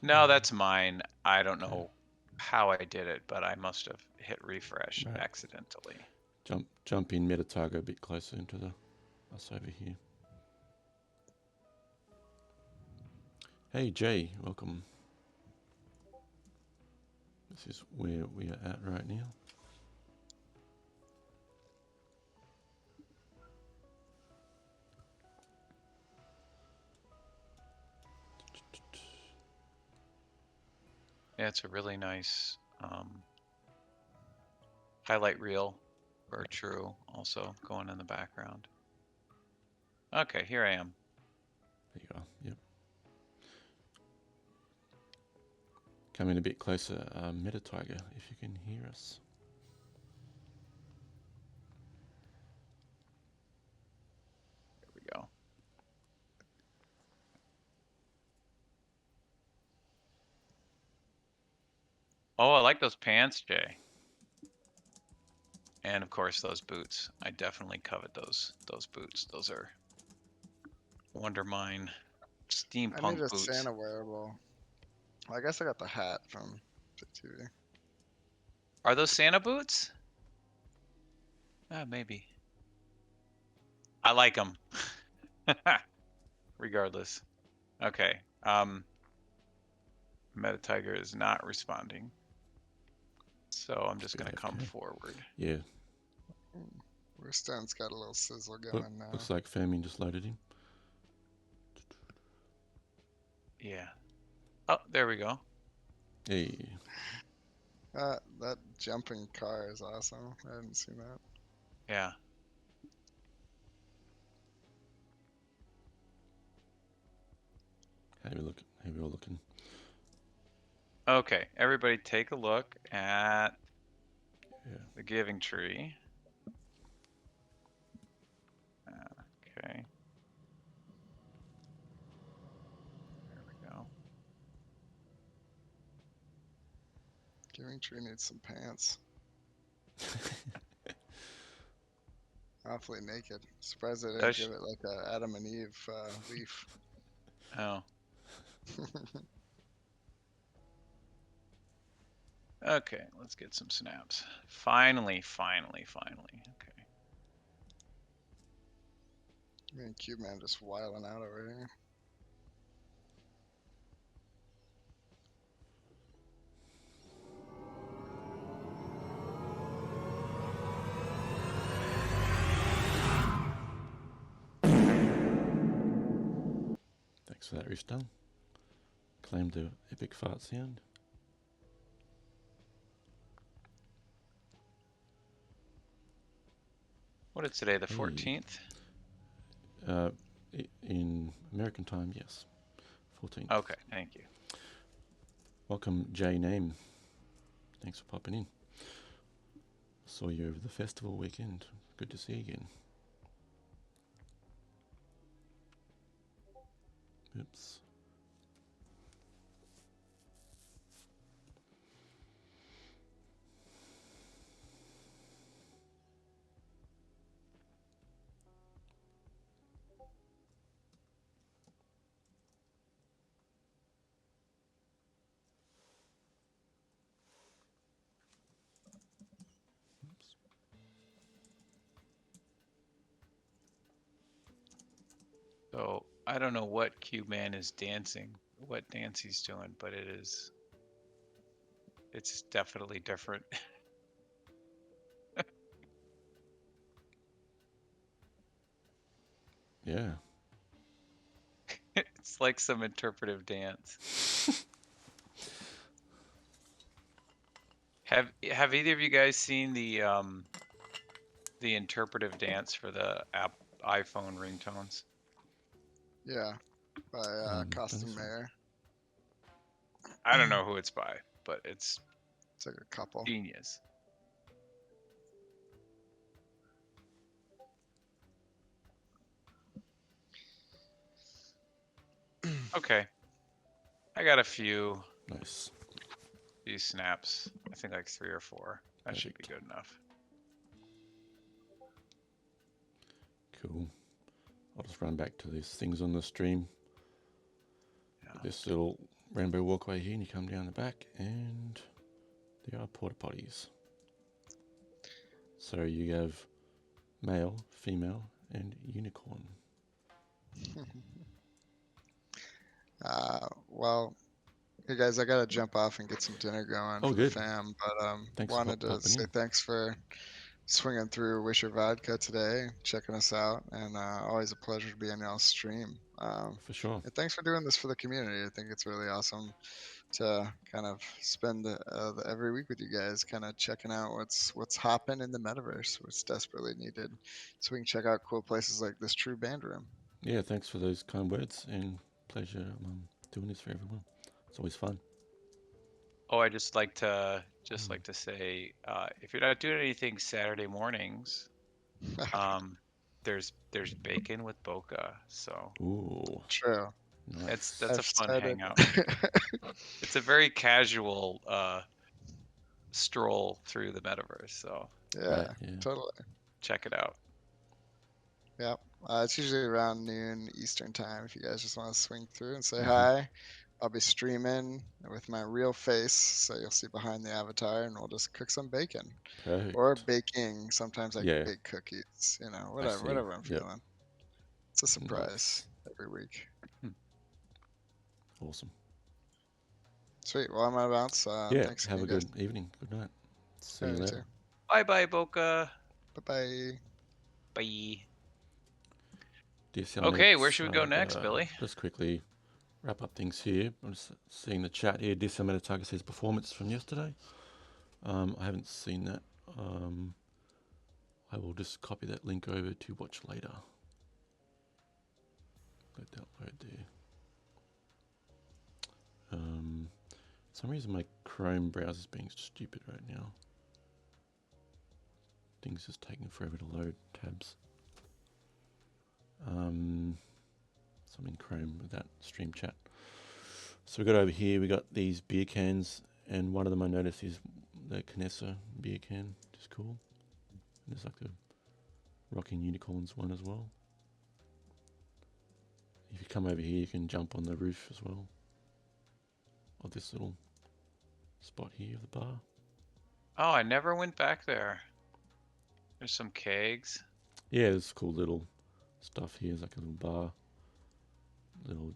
No, that's mine. I don't know how I did it, but I must have hit refresh accidentally. Jump in Metatargo a bit closer into us over here. Hey Jay, welcome. This is where we are at right now. Yeah, it's a really nice highlight reel or true also going in the background. Okay, here I am. There you are, yep. Come in a bit closer, Metatiger, if you can hear us. There we go. Oh, I like those pants, Jay. And of course those boots. I definitely covet those boots. Those are Wonder Mine steampunk I need a boots. Santa wearable. Well, I guess I got the hat from TV. Are those Santa boots? Maybe. I like them. Regardless. Okay. Metatiger is not responding. So I'm just going to come forward. Yeah. Stone's got a little sizzle going now. Looks like Fermin just loaded him. Yeah. Oh, there we go. Hey. That jumping car is awesome. I haven't seen that. Yeah. How we all looking? Okay, everybody take a look at the Giving Tree. Okay. There we go. Giving Tree needs some pants. Awfully naked. Surprised they didn't give it like a Adam and Eve leaf. Oh. Okay, let's get some snaps. Finally. Okay. Me and Cube Man just wiling out over here. Thanks for that, Riftstone. Claimed the epic fart sound. What is today, the 14th? In American time, yes. 14th. Okay, thank you. Welcome, Jay Name. Thanks for popping in. Saw you over the festival weekend. Good to see you again. Oops. So I don't know what Cube Man is dancing, what dance he's doing, but it's definitely different. Yeah. It's like some interpretive dance. Have either of you guys seen the interpretive dance for the iPhone ringtones? Yeah, by Custom Mayor. I don't know who it's by, but it's like a couple. Genius. Okay. I got a few. Nice. These snaps. I think like 3 or 4. That should be good enough. Cool. I'll just run back to these things on the stream. Yeah. This little rainbow walkway here, and you come down the back, and There are porta potties. So you have male, female, and unicorn. Well, hey guys, I gotta jump off and get some dinner going Oh, for the good. fam. But Thanks for wanted to popping say in. thanks for swinging through Wisher Vodka today, checking us out, and always a pleasure to be on y'all's stream. For sure. And thanks for doing this for the community. I think it's really awesome to kind of spend every week with you guys, kind of checking out what's hopping in the metaverse, what's desperately needed, so we can check out cool places like this True Band Room. Yeah, thanks for those kind words, and pleasure doing this for everyone. It's always fun. Oh, I just like to say, if you're not doing anything Saturday mornings, there's bacon with Boca, so Ooh, True. nice. that's a I've fun started. hangout. It's a very casual stroll through the metaverse, so Yeah, Right, yeah. totally. check it out. Yep. It's usually around noon Eastern time if you guys just want to swing through and say Mhm. hi. I'll be streaming with my real face, so you'll see behind the avatar, and we'll just cook some bacon Perfect. or baking. Sometimes I Yeah, bake cookies, I see. whatever I'm Yep, feeling. It's a surprise nice. every week. Awesome. Sweet. Well, I'm gonna bounce. Yeah, Thanks have a again, guys. good evening. Good night. See Yeah, you you too. later. Bye Boca. Bye bye. Bye. Dear Okay, where should we go next, Saga, Billy? just quickly wrap up things here. I'm just seeing the chat here. Dear Saga says performance from yesterday. I haven't seen that. I will just copy that link over to watch later. Let that load there. For some reason my Chrome browser's being stupid right now. Things just taking forever to load tabs. So I'm in Chrome with that stream chat. So we got over here, we got these beer cans, and one of them I noticed is the Canessa beer can, which is cool. And there's like the Rocking Unicorns one as well. If you come over here, you can jump on the roof as well of this little spot here of the bar. Oh, I never went back there. There's some kegs. Yeah, there's cool little stuff here. It's like a little bar, little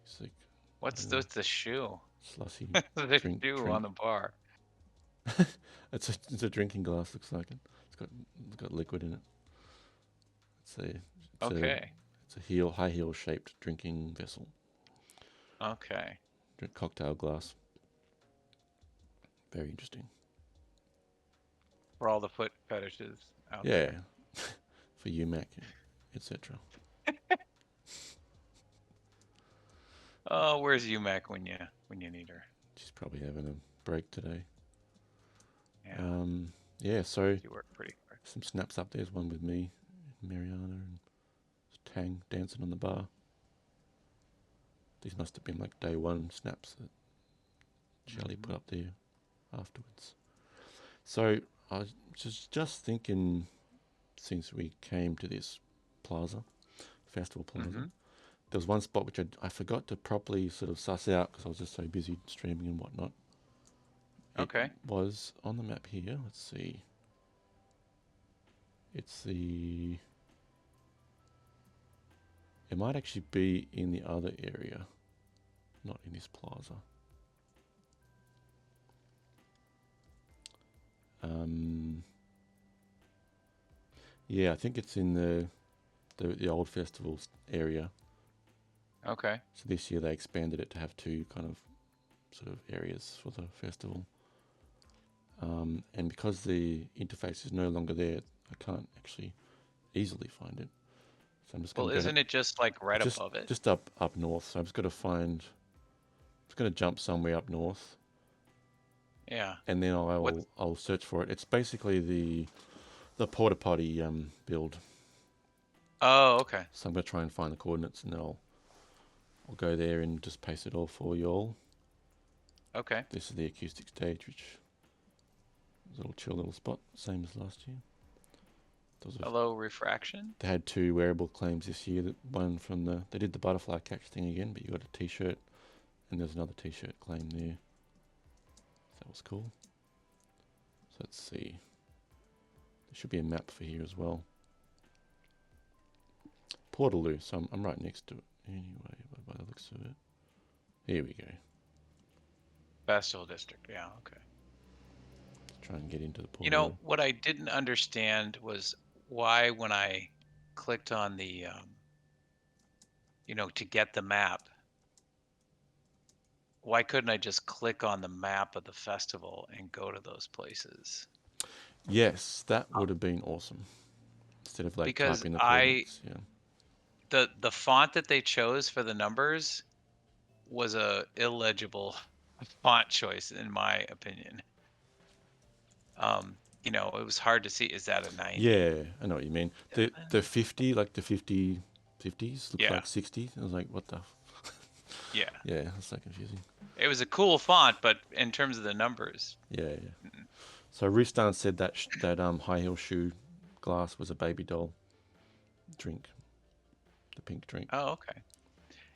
it's like, What's the shoe? Slushy The drink. shoe on the bar. It's a drinking glass. Looks like it. It's got liquid in it. Okay. It's a high heel shaped drinking vessel. Okay. Cocktail glass. Very interesting. For all the foot fetishes out Yeah, there. for you, Mac, etc. Oh, where's UMac when you need her? She's probably having a break today. Yeah. Yeah. So You work pretty hard. some snaps up. There's one with me, Mariana, and Tang dancing on the bar. These must have been like day one snaps that Shelly put up there afterwards. So I was just thinking, since we came to this festival plaza, there was one spot which I forgot to properly sort of suss out because I was just so busy streaming and whatnot. Okay. It was on the map here. Let's see. It might actually be in the other area, not in this plaza. Yeah, I think it's in the old festivals area. Okay. So this year they expanded it to have two kind of sort of areas for the festival. And because the interface is no longer there, I can't actually easily find it. So I'm just going Well, to isn't it just like right just, above it? just up north. So I'm just going to jump somewhere up north. Yeah. And then I'll search for it. It's basically the porta potty build. Oh, okay. So I'm going to try and find the coordinates, and then I'll go there and just paste it all for you all. Okay. This is the acoustic stage, which is a little chill little spot, same as last year. Hello, refraction. They had two wearable claims this year. One from they did the butterfly catch thing again, but you got a T-shirt And there's another t-shirt claim there. That was cool. So let's see. There should be a map for here as well. Portaloo, so I'm right next to it. Anyway, by the looks of it. Here we go. Festival District, yeah, okay. Let's try and get into the Portaloo. You know, what I didn't understand was why when I clicked on the, you know, to get the map, why couldn't I just click on the map of the festival and go to those places? Yes, that would have been awesome. Instead of like Because typing the coordinates, yeah. The font that they chose for the numbers was a illegible font choice, in my opinion. You know, it was hard to see. Is that a 90? Yeah, I know what you mean. The 50, like the 50s looks Yeah. like 60. I was like, what the? Yeah. Yeah, that's so confusing. It was a cool font, but in terms of the numbers. Yeah. So Ristan said that that high heel shoe glass was a baby doll drink, the pink drink. Oh, okay.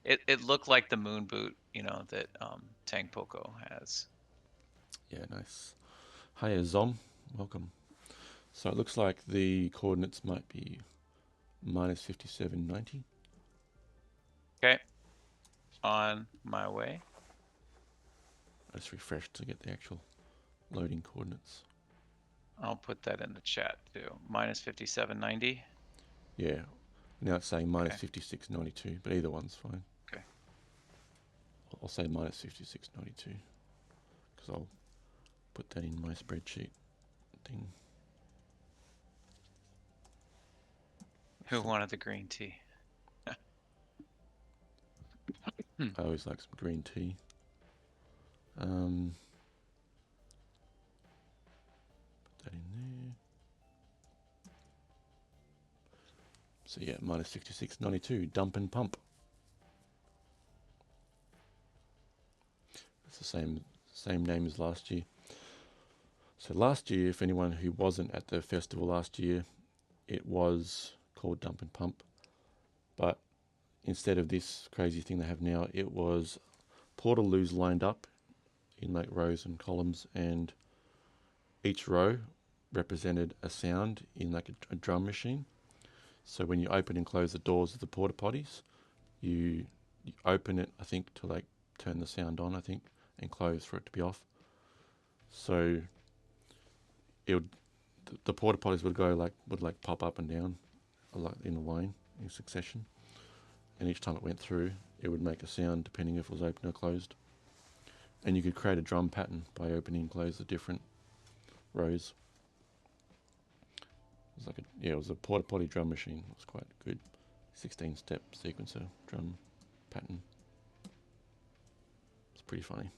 It looked like the moon boot, you know, that Tang Poco has. Yeah, nice. Hiya Zom, welcome. So it looks like the coordinates might be minus 5790. Okay. On my way. I just refreshed to get the actual loading coordinates. I'll put that in the chat too. Minus 5790. Yeah. Now it's saying minus Okay. 5692, but either one's fine. Okay. I'll say minus 5692 because I'll put that in my spreadsheet thing. Who wanted the green tea? I always like some green tea. Put that in there. So yeah, minus 5692, dump and pump. It's the same name as last year. So last year, if anyone who wasn't at the festival last year, it was called Dump and Pump. But instead of this crazy thing they have now, it was portaloos lined up in like rows and columns, and each row represented a sound in like a drum machine. So when you open and close the doors of the porta potties, you open it, I think, to like turn the sound on, I think, and close for it to be off. So it would, the porta potties would pop up and down in a line in succession, and each time it went through, it would make a sound depending if it was open or closed. And you could create a drum pattern by opening and close the different rows. It was a porta potty drum machine. It was quite good, 16-step sequencer drum pattern. It's pretty funny.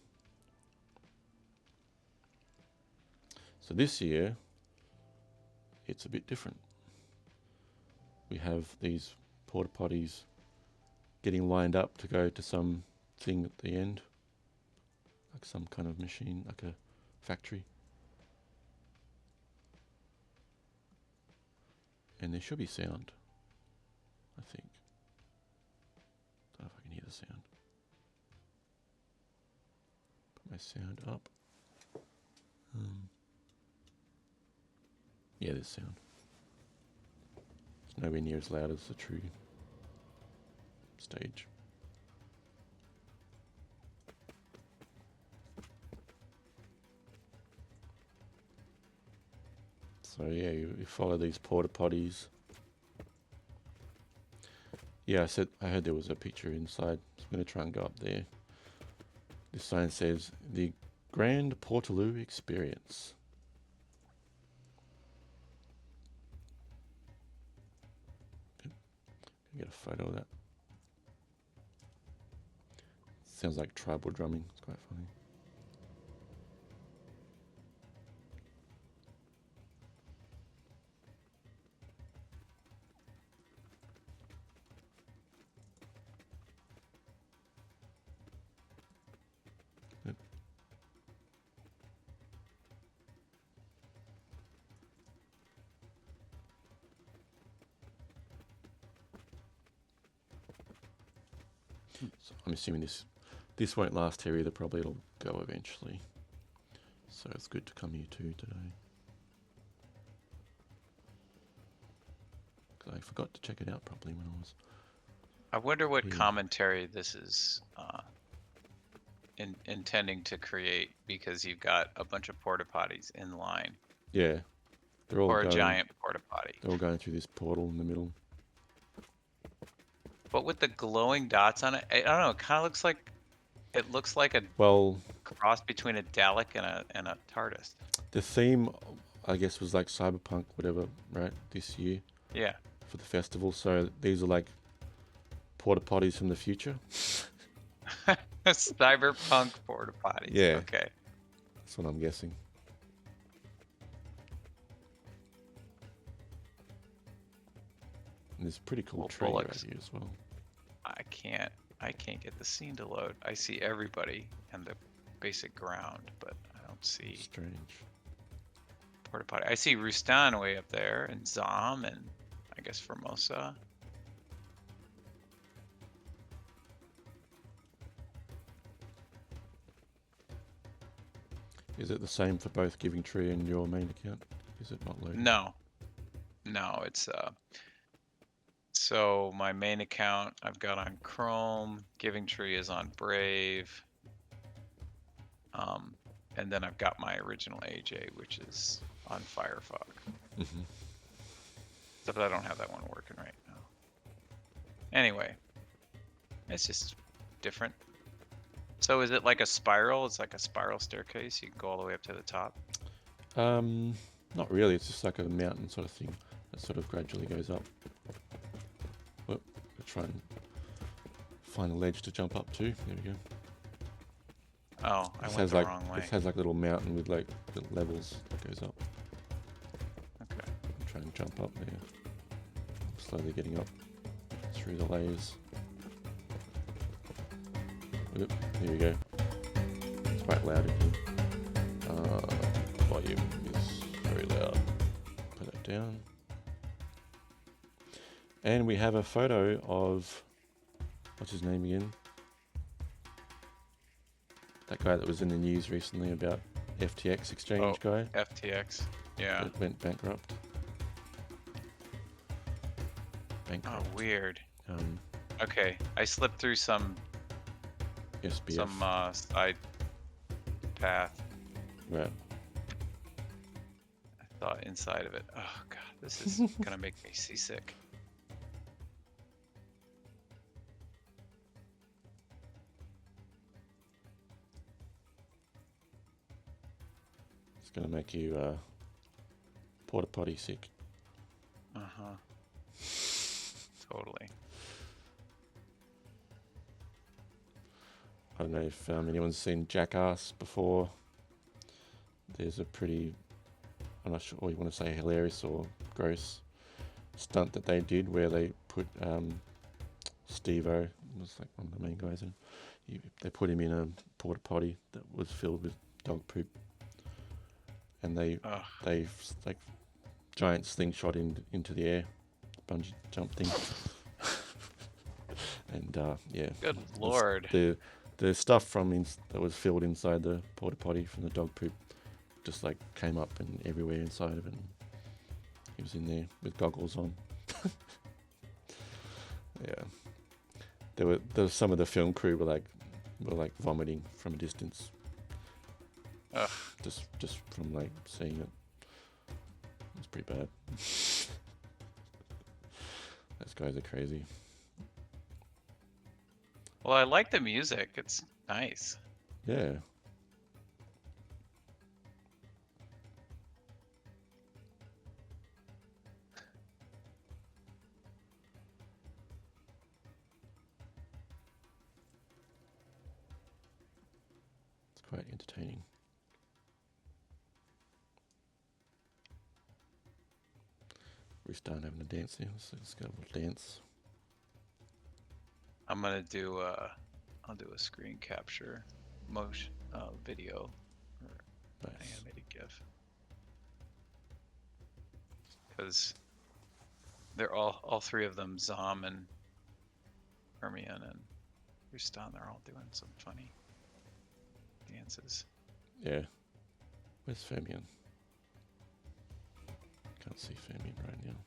So this year, it's a bit different. We have these porta potties getting lined up to go to some thing at the end, like some kind of machine, like a factory. And there should be sound, I think. Don't know if I can hear the sound. Put my sound up. Yeah, there's sound. It's nowhere near as loud as the true stage. So yeah, you follow these porta potties. Yeah, I heard there was a picture inside. So I'm going to try and go up there. This sign says, the Grand Portaloo Experience. Get a photo of that. Sounds like tribal drumming. It's quite funny. Yep. So I'm assuming this This won't last here either. Probably it'll go eventually. So it's good to come here too today. I forgot to check it out properly when I was. I wonder what here. commentary this is intending to create, because you've got a bunch of porta potties in line. Yeah, they're all or going, a giant porta potty. They're all going through this portal in the middle. But with the glowing dots on it, I don't know. It looks like a cross between a Dalek and a TARDIS. The theme, I guess, was like cyberpunk, whatever, right? This year. Yeah. For the festival, so these are like porta potties from the future. Cyberpunk porta potties. Yeah. Okay. That's what I'm guessing. And there's a pretty cool tree right here as well. I can't get the scene to load. I see everybody and the basic ground, but I don't see strange porta potty. I see Rustan way up there, and Zom, and I guess Formosa. Is it the same for both Giving Tree and your main account? Is it not loading? No, it's so my main account I've got on Chrome, Giving Tree is on Brave, and then I've got my original AJ, which is on Firefox. Mm-hmm. Except I don't have that one working right now. Anyway, it's just different. So is it like a spiral? It's like a spiral staircase. You can go all the way up to the top. Not really. It's just like a mountain sort of thing that sort of gradually goes up. Whoop, we'll try and find a ledge to jump up to. There we go. Oh, I went the wrong way. It has like a little mountain with like little levels that goes up. Okay. I'll try and jump up there. Slowly getting up through the layers. Oop, here we go. It's quite loud in here. Volume is very loud. Put that down. And we have a photo of, what's his name again? That guy that was in the news recently about FTX exchange guy. FTX, yeah. That went bankrupt. Oh, weird. Okay, I slipped through some SBF. Side path. Right. I thought inside of it. Oh god, this is gonna make me seasick. It's gonna make you porta potty sick. Totally. I don't know if anyone's seen Jackass before. There's a pretty, I'm not sure what you want to say, hilarious or gross stunt that they did where they put Steve-O, was like one of the main guys, they put him in a porta potty that was filled with dog poop, and they like giant slingshot into the air, bungee jump thing. And yeah. Good lord. The stuff that was filled inside the porta potty from the dog poop just like came up and everywhere inside of it. And he was in there with goggles on. Yeah. There was some of the film crew were like vomiting from a distance. Ugh. Just from like seeing it. It's pretty bad. Those guys are crazy. Well, I like the music. It's nice. Yeah. It's quite entertaining. We start having a dance here. Let's go with a dance. I'm gonna do I'll do a screen capture motion video or animated GIF, because they're all three of them, Zom and Hermione and Rustan, they're all doing some funny dances. Yeah. Where's Fabian? Can't see Fabian right now.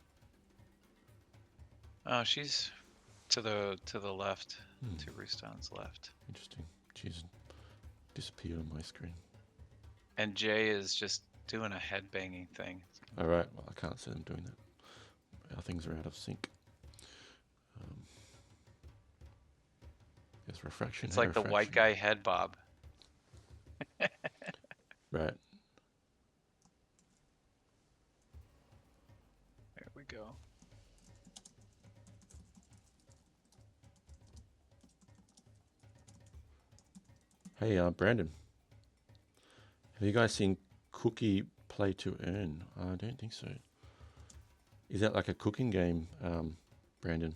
Oh, she's to the left, to Rustan's left. Interesting. She's disappeared on my screen. And Jay is just doing a head banging thing. All right. Well, I can't see them doing that. Our things are out of sync. There's refraction. It's like refraction. the white guy head bob. Right. There we go. Hey, Brandon. Have you guys seen Cookie Play to Earn? I don't think so. Is that like a cooking game, Brandon?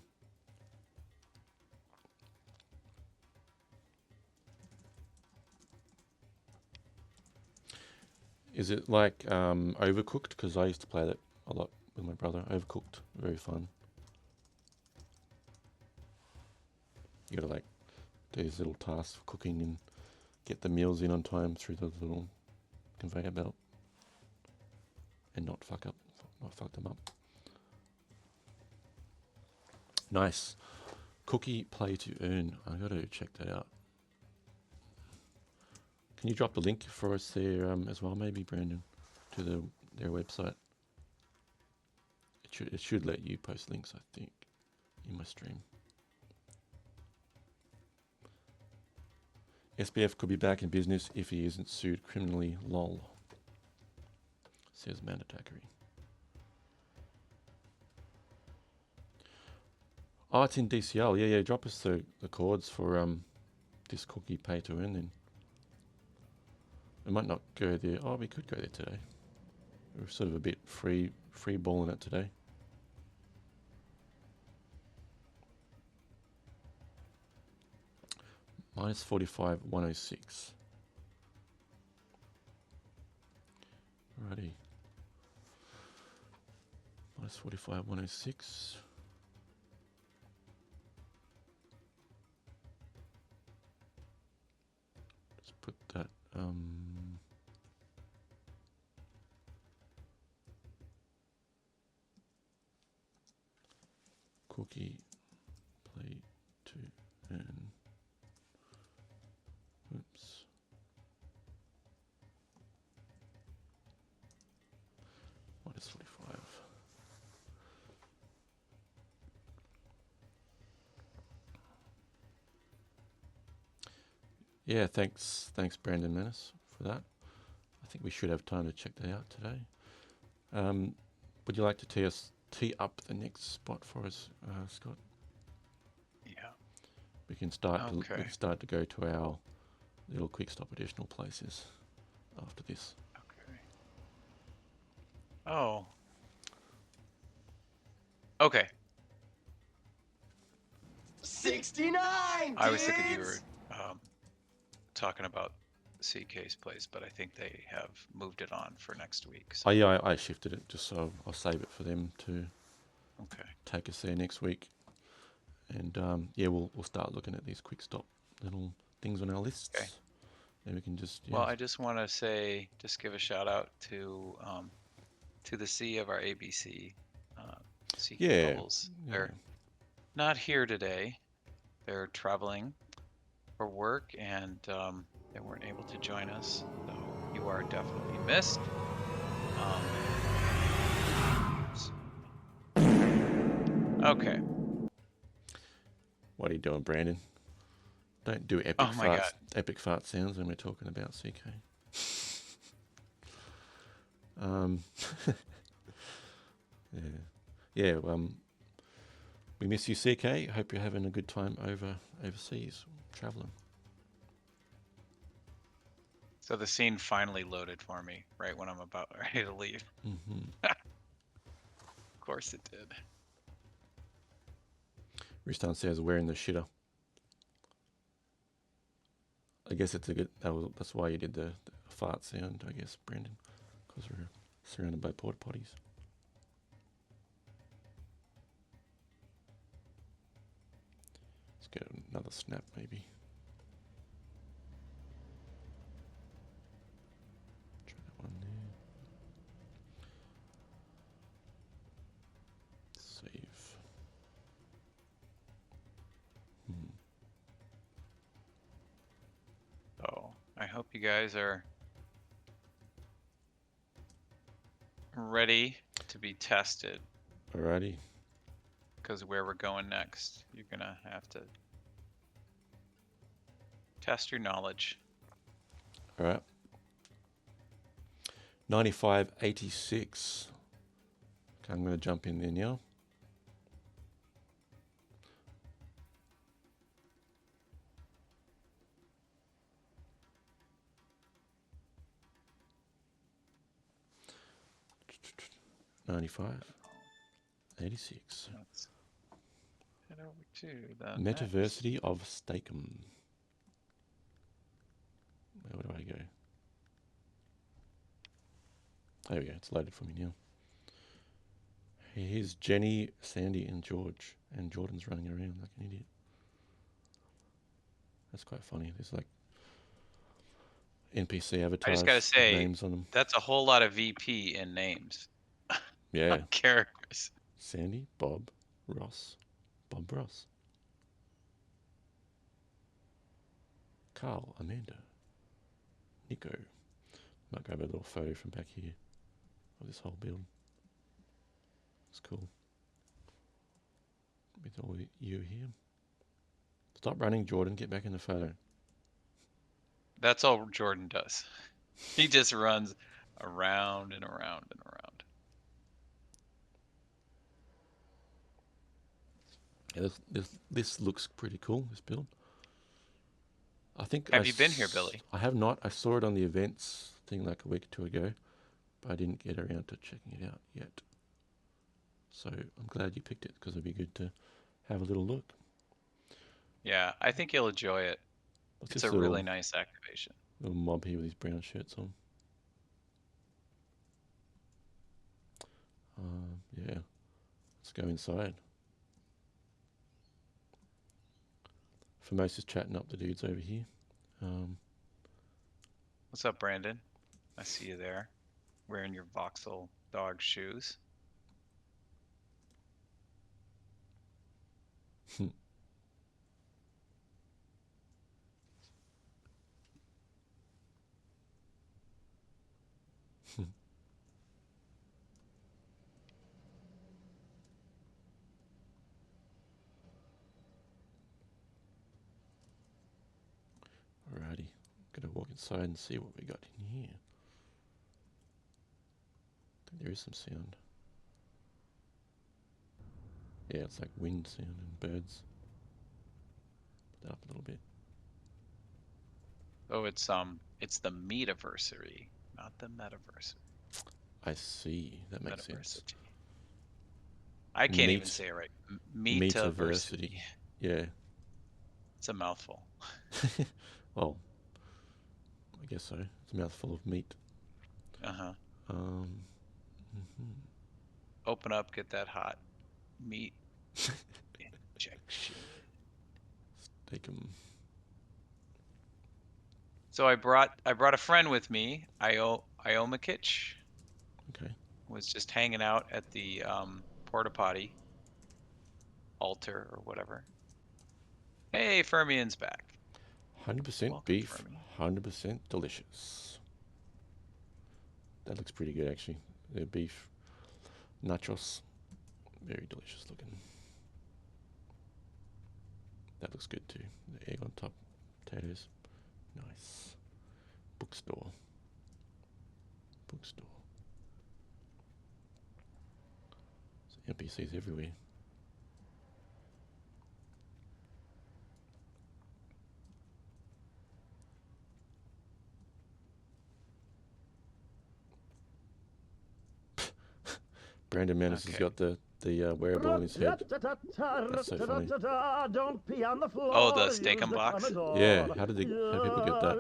Is it like Overcooked? Because I used to play that a lot with my brother. Overcooked, very fun. You gotta like do these little tasks for cooking and get the meals in on time through the little conveyor belt, and not fuck them up. Nice. Cookie Play to Earn. I gotta check that out. Can you drop the link for us there as well, maybe, Brandon, to their website? It should let you post links, I think, in my stream. SBF could be back in business if he isn't sued criminally, lol, says Mandatakari. Oh, it's in DCL. Yeah, drop us the chords for this Cookie Pay to Earn then. We might not go there. Oh, we could go there today. We're sort of a bit free balling it today. Minus 45, 106. Alrighty. Minus 45, 106. Let's put that. Cookie Play to Earn. Oops. Minus 45. Yeah, thanks Brandon Menace for that. I think we should have time to check that out today. Would you like to tee up the next spot for us, Scott? Yeah. We can start Okay. to go to our little quick stop additional places after this. Okay. Oh. Okay. 69. I was thinking you were talking about CK's place, but I think they have moved it on for next week. So. Oh yeah, I shifted it just so I'll save it for them to take us there next week. And yeah, we'll start looking at these quick stop little things on our lists. Okay. And we can just Well, I just want to say, just give a shout out to the C of our ABC CK Bubbles. They're not here today. They're traveling for work, and they weren't able to join us. So you are definitely missed. Okay. What are you doing, Brandon? Don't do epic fart sounds when we're talking about CK. Yeah. We miss you, CK. Hope you're having a good time overseas traveling. So the scene finally loaded for me right when I'm about ready to leave. Mm-hmm. Of course it did. Ristan says wearing the shitter. I guess it's a good. That's why you did the fart sound, I guess, Brandon, because we're surrounded by porta potties. It's get another snap maybe. Try that one there. Save. Oh, I hope you guys are ready to be tested. Alrighty. Because where we're going next, you're gonna have to test your knowledge. All right. 9586. Okay, I'm going to jump in there now. $95, 86. Let's head over to the Metaversity of Stakem. Where do I go? There we go. It's loaded for me now. Here's Jenny, Sandy, and George. And Jordan's running around like an idiot. That's quite funny. There's like NPC avatars. I just gotta say, names on them. That's a whole lot of VP in names. Yeah. Characters. Sandy, Bob, Ross, Bob Ross. Carl, Amanda, Nico. Might grab a little photo from back here of this whole build. It's cool. With all you here. Stop running, Jordan. Get back in the photo. That's all Jordan does. He just runs around and around and around. Yeah, this looks pretty cool, this build. I think. Have you been here, Billy? I have not. I saw it on the events thing like a week or two ago, but I didn't get around to checking it out yet. So I'm glad you picked it because it'd be good to have a little look. Yeah, I think you'll enjoy it. It's a really nice activation. Little mob here with his brown shirts on. Yeah, let's go inside. Famos is chatting up the dudes over here. What's up, Brandon? I see you there, wearing your voxel dog shoes. Alrighty, gonna walk inside and see what we got in here. I think there is some sound. Yeah, it's like wind sound and birds. Put that up a little bit. Oh, it's the metaversary, not the metaversary. I see. That makes sense. I can't even say it right. Metaversity. Yeah. It's a mouthful. Well, I guess so. It's a mouthful of meat. Uh-huh. Mm-hmm. Open up, get that hot meat injection. Take them. So I brought a friend with me, Iomakich. Okay. Was just hanging out at the porta potty altar or whatever. Hey, Fermian's back. 100% beef, 100% delicious. That looks pretty good, actually. The beef nachos, very delicious looking. That looks good too. The egg on top, potatoes, nice. Bookstore. There's NPCs everywhere. Brandon Manus has got the wearable on his head. That's so funny. Oh, the Steak-'em box? Yeah, how did people get that?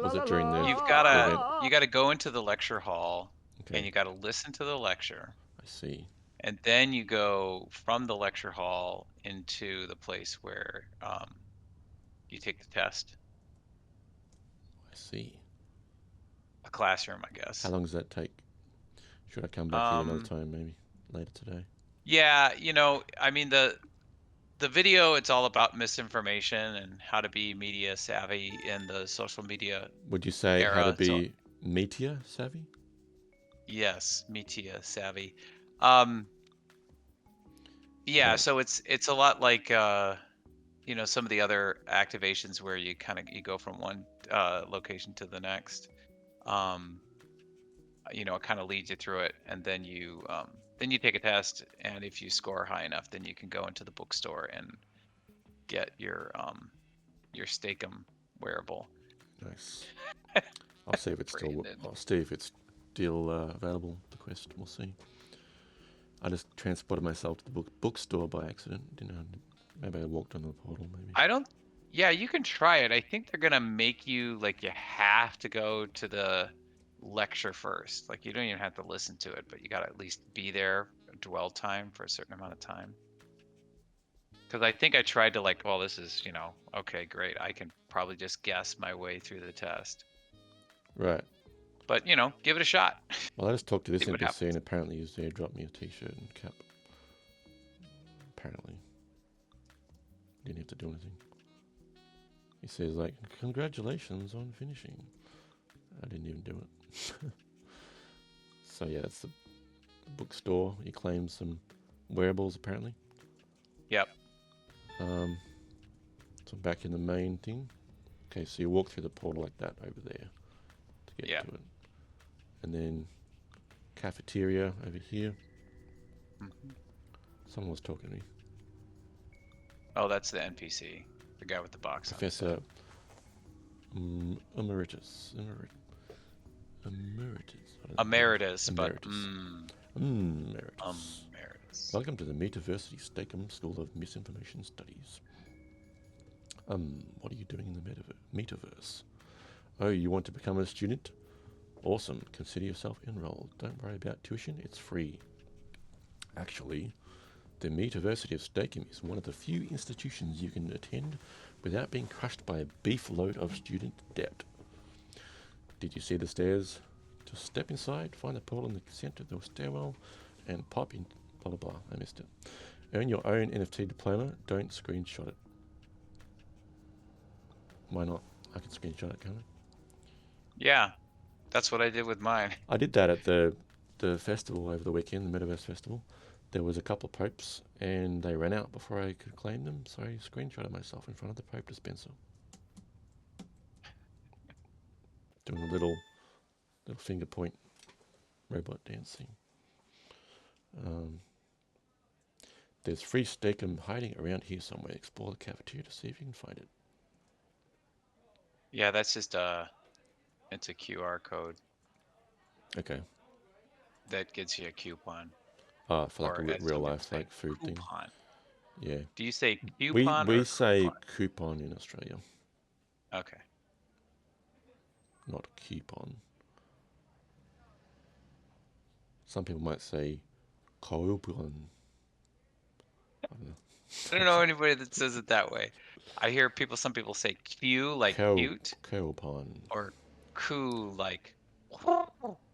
Was it during the You gotta go into the lecture hall, okay. And you gotta listen to the lecture. I see. And then you go from the lecture hall into the place where you take the test. I see. A classroom, I guess. How long does that take? Should I come back here another time, maybe later today? Yeah, you know, I mean the video, it's all about misinformation and how to be media savvy in the social media Would you say how to era. So be meteor savvy? yes, media savvy. Yeah, Right. so it's a lot like you know, some of the other activations where you you go from one location to the next. Um, you know, it kind of leads you through it, and then you take a test, and if you score high enough, then you can go into the bookstore and get your Steakum wearable. Nice. I'll see if it's still. Brandon. I'll see if it's still available. The Quest. We'll see. I just transported myself to the bookstore by accident. Didn't know. Maybe I walked on the portal. Maybe. I don't. Yeah, you can try it. I think they're gonna make you like you have to go to the lecture first. Like you don't even have to listen to it, but you gotta at least be there, dwell time for a certain amount of time. Because I think I tried to like, well, this is, you know, okay, great. I can probably just guess my way through the test. Right. But you know, give it a shot. Well, I just talked to this See what NPC happens. and apparently he's there, dropped me a t-shirt and cap. Apparently. Didn't have to do anything. He says like, congratulations on finishing. I didn't even do it. So yeah, it's the bookstore. You claim some wearables apparently. Yep. So I'm back in the main thing. Okay, so you walk through the portal like that over there to get to it. And then cafeteria over here. Mm-hmm. Someone was talking to me. Oh, that's the NPC, the guy with the box. Professor Emeritus. Emeritus, but Emeritus. emeritus. Welcome to the Metaversity Steakum School of Misinformation Studies. What are you doing in the metaverse? Oh, you want to become a student? Awesome. Consider yourself enrolled. Don't worry about tuition. It's free. Actually, the Metaversity of Steakum is one of the few institutions you can attend without being crushed by a beef load of student debt. Did you see the stairs? Just step inside, find the portal in the center of the stairwell, and pop in. Blah, blah, blah. I missed it. Earn your own NFT diploma. Don't screenshot it. Why not? I can screenshot it, can't I? Yeah, that's what I did with mine. I did that at the festival over the weekend, the Metaverse Festival. There was a couple of popes, and they ran out before I could claim them, so I screenshotted myself in front of the Pope dispenser. Doing a little finger point robot dancing. There's free Steakum hiding around here somewhere. Explore the cafeteria to see if you can find it. Yeah, that's just it's a QR code. Okay. That gets you a coupon. For like a real life like food coupon. thing. Yeah. Do you say coupon we or say coupon in Australia. Okay. Not coupon. Some people might say coupon. I don't know anybody that says it that way. I hear some people say Q like cute. Coupon. Or coo like.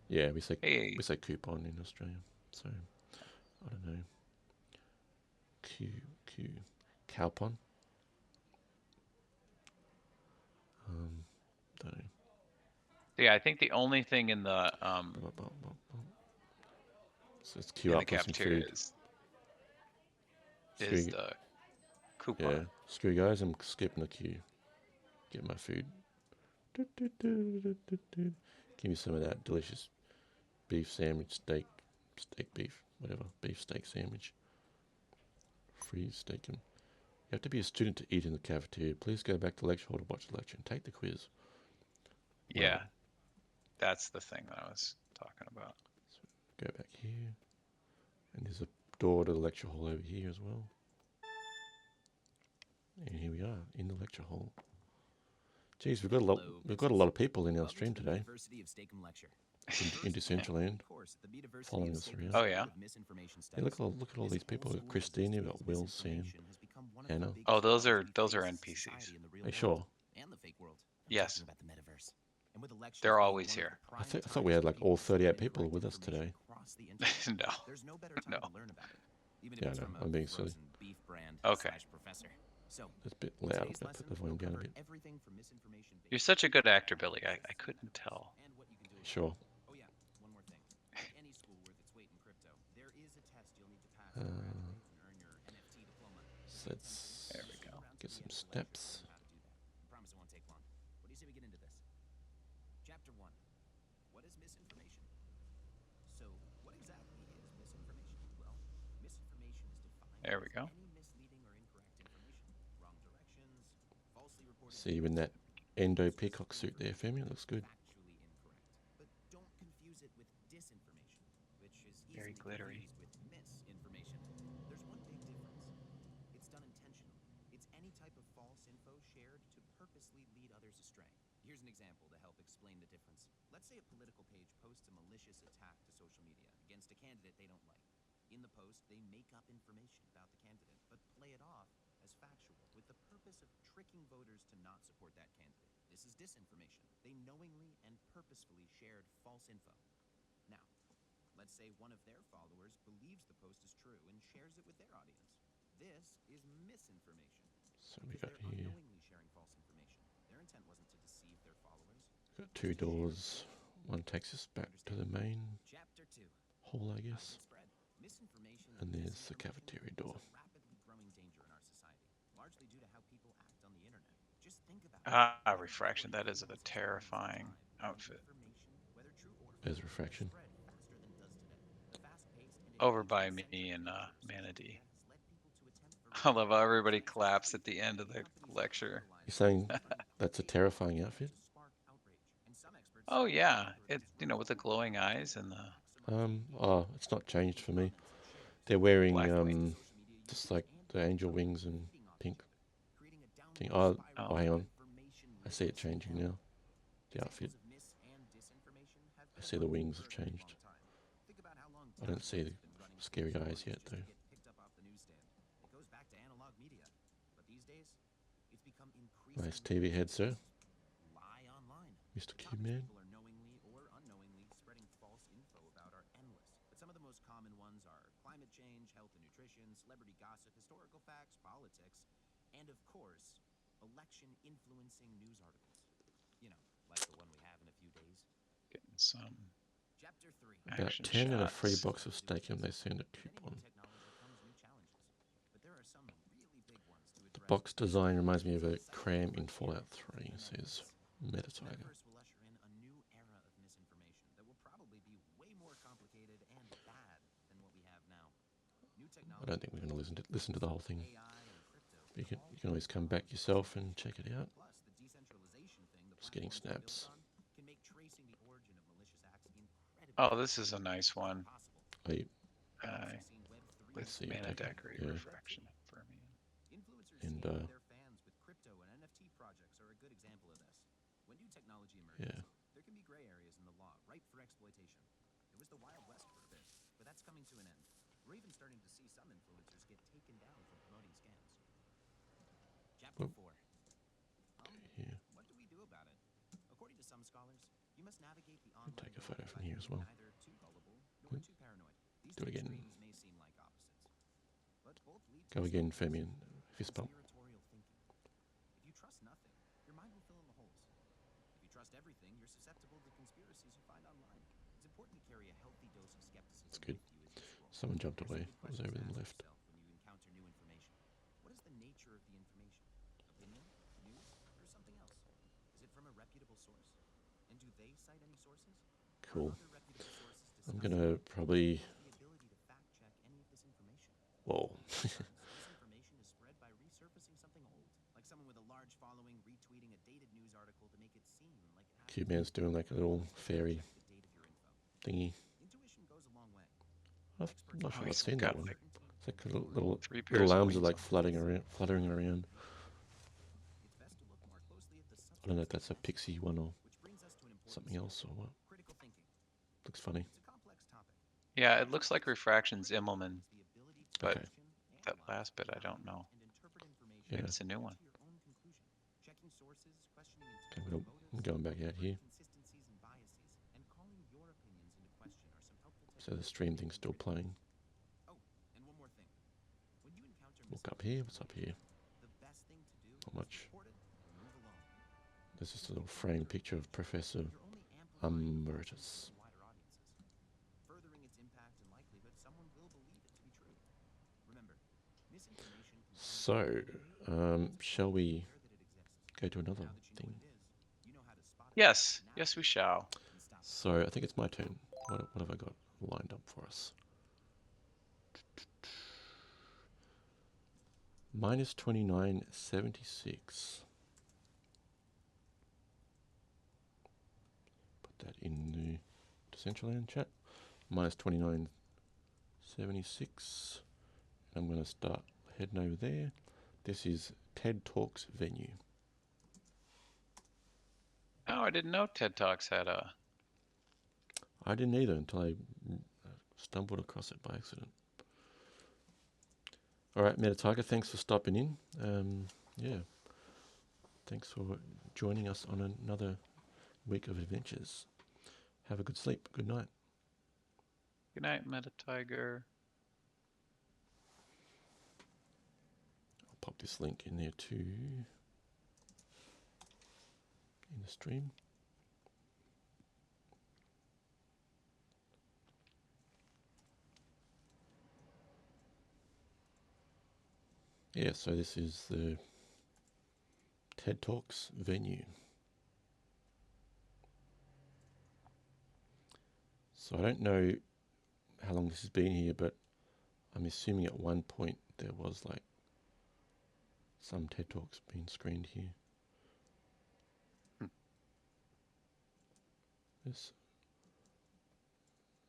Yeah, we say Hey. coupon in Australia. So I don't know. Cowpon. Don't know. Yeah, I think the only thing in the so let's queue up for some food. Is the coupon. Yeah, screw you guys, I'm skipping the queue. Get my food. Give me some of that delicious beef sandwich, steak beef, whatever, beef steak sandwich. Free steak. You have to be a student to eat in the cafeteria. Please go back to the lecture hall to watch the lecture and take the quiz. Yeah, that's the thing that I was talking about. So go back here. And there's a door to the lecture hall over here as well. And here we are in the lecture hall. Geez, we've got a lot of people in our stream today. University of Steakum lecture. in Decentraland, following us around. Oh yeah. Yeah, look at all these people. We've got Christine, we've got Will, Sam, Anna. Oh, those are NPCs. Hey, sure. Yes. They're always here. I thought we had like all 38 people with us today. No. No. Yeah, I know. I'm being silly. Okay. It's a bit loud. I'm gonna put the volume down a bit. You're such a good actor, Billy. I couldn't tell. Sure. So let's There we go. get some steps. There we go. See you in that endo peacock suit there, Femi. Looks good. Very glittery. Here's an example to help explain the difference. Let's say a political page posts a malicious attack to social media against a candidate they don't like. In the post, they make up information about the candidate, but play it off as factual with the purpose of tricking voters to not support that candidate. This is disinformation. They knowingly and purposefully shared false info. Now, let's say one of their followers believes the post is true and shares it with their audience. This is misinformation. So we got They're here. unknowingly sharing false information. Their intent wasn't to deceive their followers. Got two doors. One takes us back to the main Chapter 2. hall, I guess. Spread. Misinformation And there's the cafeteria door. is a rapidly growing danger in our society, largely due to how people act on the internet. Just think about Refraction. That is a terrifying outfit. There's refraction. Over by me and Manatee. I love how everybody claps at the end of the lecture. You're saying that's a terrifying outfit? Oh yeah, it with the glowing eyes and the Oh, it's not changed for me. They're wearing black just like the angel wings and pink thing. Oh, hang on. I see it changing now. The outfit. I see the wings have changed. I don't see the scary eyes yet, though. Nice TV head, sir. Mr. Cube Man. Some of the most common ones are climate change, health and nutrition, celebrity gossip, historical facts, politics, and of course, election influencing news articles. Like the one we have in a few days. getting some Chapter 3. About action 10 and a free shots. box of steakum. They send a coupon. The box design reminds me of a cram in Fallout 3, says Metatiger. I don't think we're going to listen to the whole thing. But you can always come back yourself and check it out. Just getting snaps. Oh, this is a nice one. I, With see, mana take it, decorate yeah. refraction for me. And their fans with crypto and NFT projects are a good example of this. When new technology emerges, yeah. there can be gray areas in the law ripe for exploitation. It was the Wild West for a bit, but that's coming to an end. We're even starting to see some influencers get taken down for promoting scams. Chapter 4. Yeah. What do we do about it? According to some scholars, you must navigate the I'll online take a world photo from by here as being well. neither too gullible nor too paranoid. These Do it two again. extremes may seem like opposites, but both lead to Go the again, same Femi, and place: fist bump. conspiratorial thinking. If you trust nothing, your mind will fill in the holes. If you trust everything, you're susceptible to conspiracies you find online. It's important to carry a healthy dose of skepticism That's good. with you as you scroll. Someone jumped Here's some away. good I was questions over to on the ask left. yourself when you encounter new information. What is the nature of the information? Opinion, news, or something else? Is it from a reputable source? And do they cite any sources? Cool. Are other reputable sources I'm discussing going to probably... the ability to fact check any of this information? Whoa. Sometimes this information is spread by resurfacing something old, like someone with a large following retweeting a dated news article to make it seem like it Cube Man's doing like a little fairy check the date of your info. thingy. Intuition goes a long way. I'm not sure I've he's seen got that one. like It's like little 3 pairs little of arms are wings like on it. fluttering around. It's best to look more closely at the I don't know if that's a pixie one or which brings us to an important something else or what. critical thinking. looks funny. It's a complex topic. Yeah, it looks like refraction's Immelman, The ability to but Okay. question, that analyze, last bit I define, don't know. and interpret information Yeah. Maybe it's a new to one. your own conclusion. Checking sources, questioning Okay, intent, I'm going back out here. inconsistencies and biases, and calling your opinions into question are some helpful So the techniques stream for thing's making still playing. Oh, and one more thing. When you encounter Look up here. What's up here? the best thing to do Not is much. report it and move along. There's just a little framed picture of Professor You're only amplifying the Emeritus. voices of wider audiences, furthering its impact and likelihood someone will believe it to be true. Remember, misinformation can So, shall we go to another thing? Yes, yes, we shall. So I think it's my turn. What have I got lined up for us? Minus 29.76. Put that in the Decentraland chat. Minus 29.76. I'm going to start heading over there. This is TED Talks venue. Oh, I didn't know TED Talks had a... I didn't either until I stumbled across it by accident. All right, Meta Tiger, thanks for stopping in. Yeah, thanks for joining us on another week of adventures. Have a good sleep. Good night. Good night, Meta Tiger. I'll pop this link in there too, in the stream. Yeah, so this is the TED Talks venue. So I don't know how long this has been here, but I'm assuming at one point there was like some TED Talks being screened here. This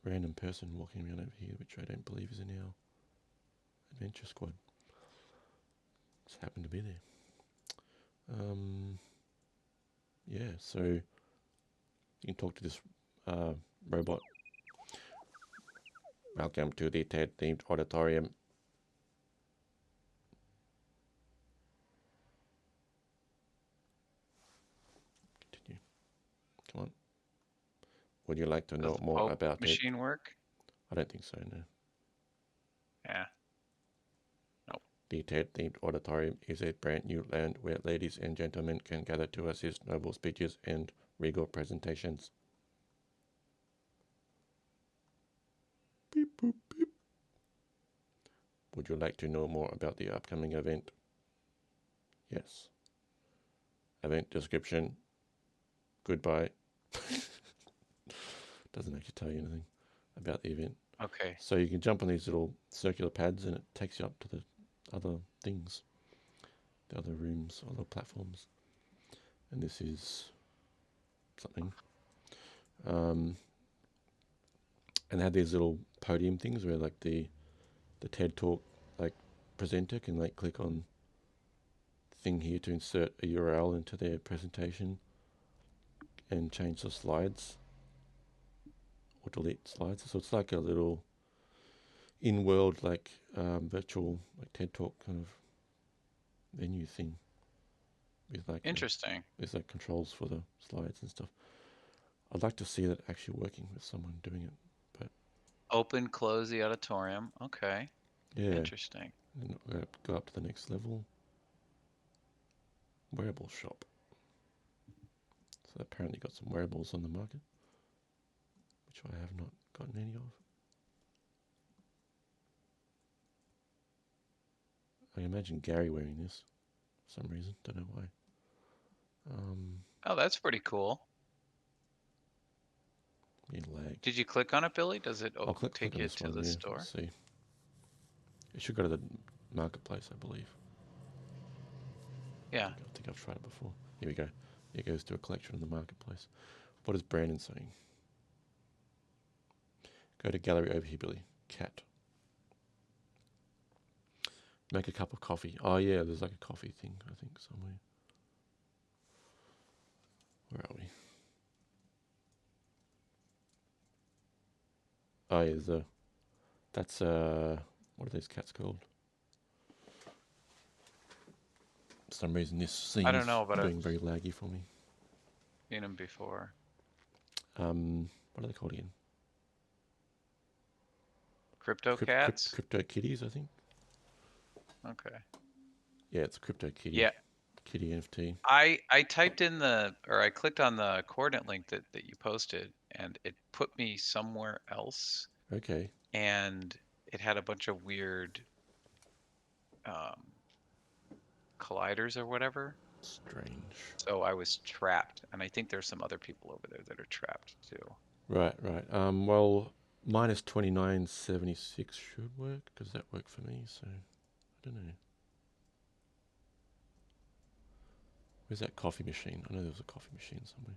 random person walking around over here, which I don't believe is in our adventure squad. Just happened to be there. Yeah, so you can talk to this robot. Welcome to the TED themed auditorium. Continue. Come on. Would you like to know Does the more Pope about it? machine work? I don't think so, no. Yeah. The TED themed auditorium is a brand new land where ladies and gentlemen can gather to assist noble speeches and regal presentations. Beep, boop, beep. Would you like to know more about the upcoming event? Yes. Event description. Goodbye. Doesn't actually tell you anything about the event. Okay. So you can jump on these little circular pads and it takes you up to the other things, the other rooms, other platforms. And this is something. And they have these little podium things where like the TED Talk like presenter can like click on thing here to insert a URL into their presentation and change the slides or delete slides. So it's like a little in-world like virtual like TED Talk kind of venue thing with like Interesting. there's like controls for the slides and stuff. I'd like to see that actually working with someone doing it, but Open, close the auditorium. Okay. yeah. Interesting. And go up to the next level. Wearable shop. So apparently got some wearables on the market, which I have not gotten any of. I imagine Gary wearing this for some reason. Don't know why. Oh, that's pretty cool. Lag. Did you click on it, Billy? Does it I'll click take on you this to one. the Yeah, store? let's see. It should go to the marketplace, I believe. Yeah. I think I've tried it before. Here we go. It goes to a collection in the marketplace. What is Brandon saying? Go to gallery over here, Billy. Cat. Make a cup of coffee. Oh yeah, there's like a coffee thing, I think, somewhere. Where are we? Oh yeah, that's what are these cats called? For some reason this scene I don't is know, but I've doing very laggy for me. seen them before. What are they called again? Crypto cats? Crypto kitties, I think. Okay. Yeah, it's a crypto kitty. Yeah. Kitty NFT. I typed in I clicked on the coordinate link that you posted, and it put me somewhere else, Okay. and it had a bunch of weird colliders or whatever. Strange. So I was trapped, and I think there's some other people over there that are trapped too. Right. Well, minus 2976 should work. Does that work for me? So, I don't know. Where's that coffee machine? I know there was a coffee machine somewhere.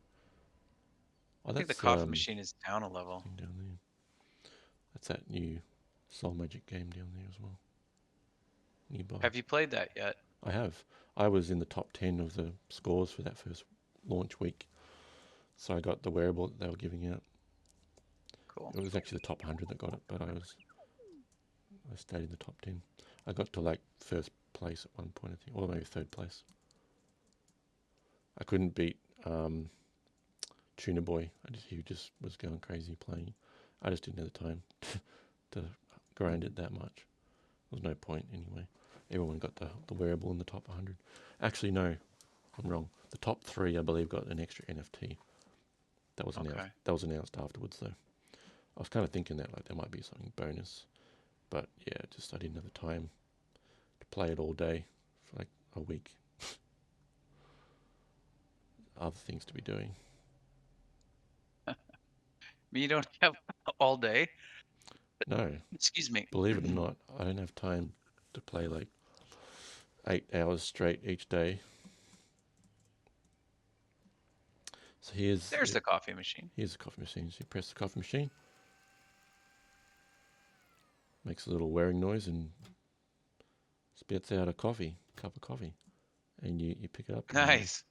Oh, I think the that's coffee machine is down a level. thing down there. That's that new Soul Magic game down there as well. Nearby. Have you played that yet? I have. I was in the top 10 of the scores for that first launch week. So I got the wearable that they were giving out. Cool. It was actually the top 100 that got it, but I stayed in the top 10. I got to like first place at one point, I think, or maybe third place. I couldn't beat Tuna Boy. He just was going crazy playing. I just didn't have the time to grind it that much. There was no point anyway. Everyone got the wearable in the top 100. Actually, no, I'm wrong. The top 3, I believe, got an extra NFT. That was announced. Okay. That was announced afterwards, though. I was kind of thinking that like there might be something bonus, but yeah, just I didn't have the time to play it all day for like a week. Other things to be doing. You don't have all day? No, Excuse me. believe it or not, I don't have time to play like 8 hours straight each day. So There's the coffee machine. Here's the coffee machine. So you press the coffee machine, makes a little whirring noise and spits out a cup of coffee, and you pick it up. Nice.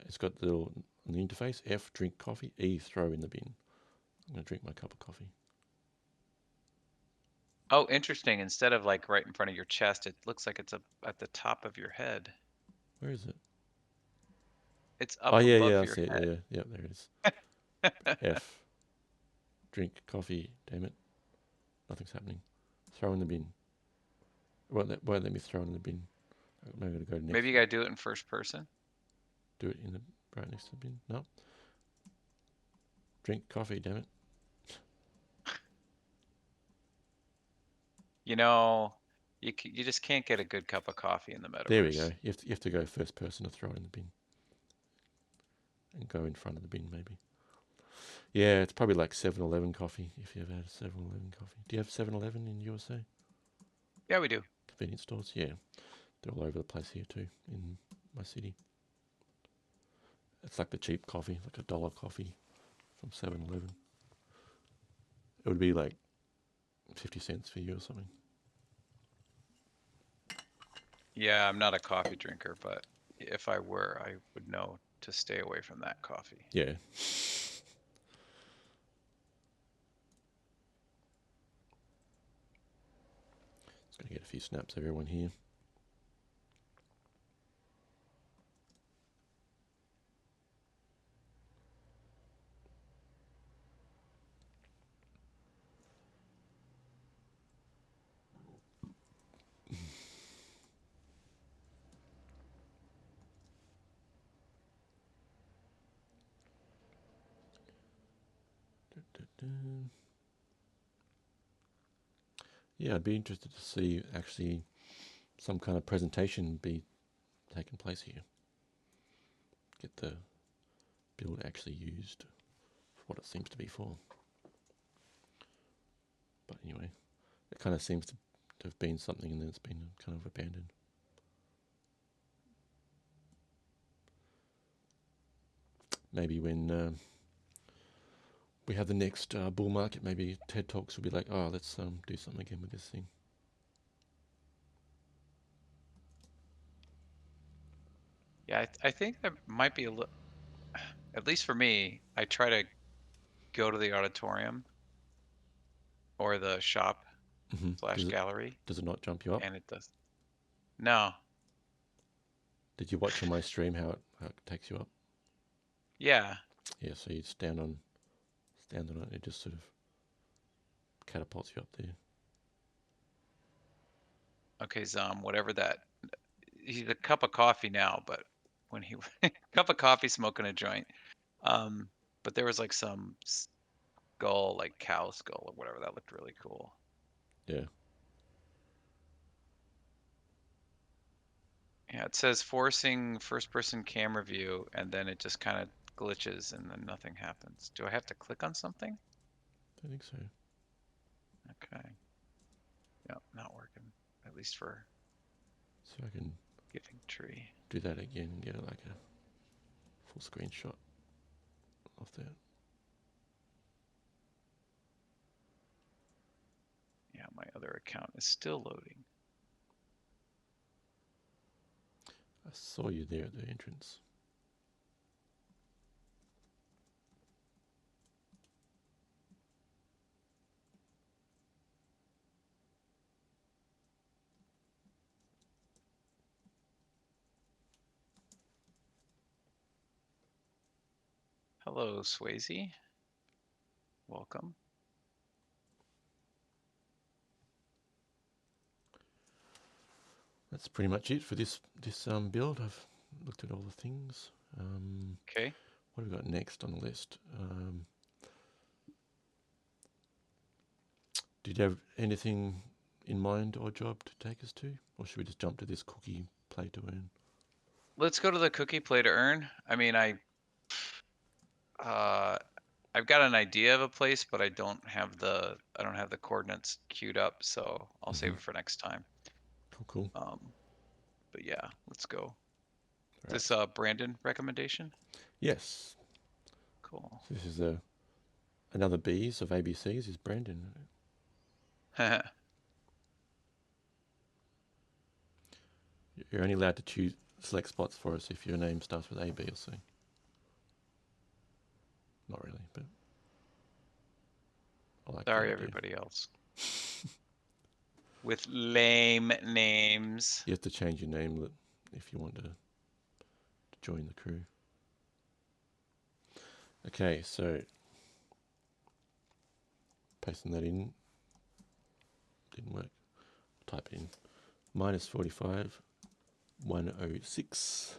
It's got the little on the interface: F, drink coffee; E, throw in the bin. I'm gonna drink my cup of coffee. Oh, interesting. Instead of like right in front of your chest, it looks like it's up at the top of your head. Where is it? It's up Oh yeah, above yeah, I your see it. head. Yeah, there it is. F, drink coffee. Damn it, nothing's happening. Throw in the bin. Won't let me throw in the bin. I'm going to go next. Maybe you gotta do it in first person. Do it in the right next to the bin. No. Drink coffee. Damn it. You know, you just can't get a good cup of coffee in the metaverse. There we go. You have to go first person to throw it in the bin, and go in front of the bin maybe. Yeah, it's probably like 7-Eleven coffee if you ever had a 7-Eleven coffee. Do you have 7-Eleven in USA? Yeah, we do. Convenience stores? Yeah. They're all over the place here too, in my city. It's like the cheap coffee, like $1 coffee from 7-Eleven. It would be like 50 cents for you or something. Yeah, I'm not a coffee drinker, but if I were, I would know to stay away from that coffee. Yeah. Just going to get a few snaps of everyone here. Yeah, I'd be interested to see actually some kind of presentation be taking place here. Get the build actually used for what it seems to be for. But anyway, it kind of seems to have been something and then it's been kind of abandoned. Maybe when we have the next bull market, maybe TED Talks will be like, oh, let's do something again with this thing. Yeah, I think there might be a little, at least for me, I try to go to the auditorium or the shop slash Does gallery, it not jump you up? and it does. No. Did you watch on my stream how it takes you up? Yeah. Yeah, so you stand on it, it just sort of catapults you up there. Okay, Zom, whatever that. He's a cup of coffee now, but when he cup of coffee smoking a joint. But there was like some skull, like cow skull or whatever, that looked really cool. Yeah. Yeah, it says forcing first person camera view, and then it just kind of glitches and then nothing happens. Do I have to click on something? I think so. Okay. Yep, not working. At least for So I can giving tree. do that again and get like a full screenshot of that. Yeah, my other account is still loading. I saw you there at the entrance. Hello, Swayze. Welcome. That's pretty much it for this build. I've looked at all the things. Okay. What have we got next on the list? Did you have anything in mind or job to take us to? Or should we just jump to this cookie play to earn? Let's go to the cookie play to earn. I mean, I've got an idea of a place, but I don't have the coordinates queued up, so I'll save it for next time. Cool. But yeah, let's go. Right. This Brandon recommendation? Yes. Cool. So this is another B's of ABCs is Brandon. You're only allowed to select spots for us if your name starts with A, B, or C. Not really, but I like Sorry, that idea. everybody else. With lame names. You have to change your name if you want to join the crew. Okay, so pasting that in. Didn't work. Type it in. Minus 45, 106.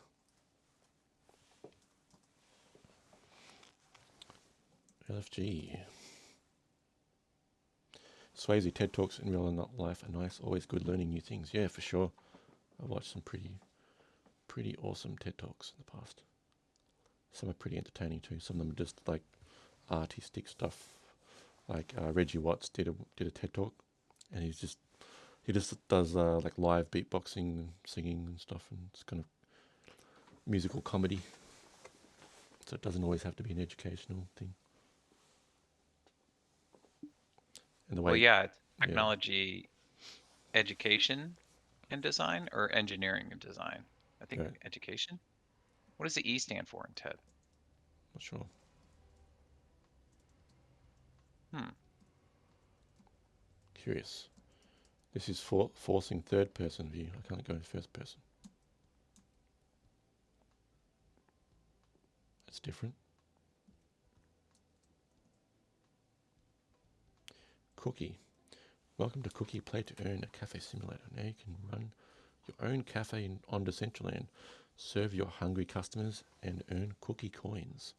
LFG. Swayze, TED Talks in real life are nice. Always good learning new things. Yeah, for sure. I've watched some pretty awesome TED Talks in the past. Some are pretty entertaining too. Some of them are just like artistic stuff. Like Reggie Watts did a TED Talk, and he just does like live beatboxing and singing and stuff, and it's kind of musical comedy. So it doesn't always have to be an educational thing. And the way, Well, yeah, it's technology, education, and design, or engineering and design. I think education. What does the E stand for in TED? Not sure. Curious. This is forcing third person view. I can't go in first person. That's different. Cookie. Welcome to Cookie Play to Earn, a cafe simulator. Now you can run your own cafe on Decentraland. Serve your hungry customers and earn cookie coins.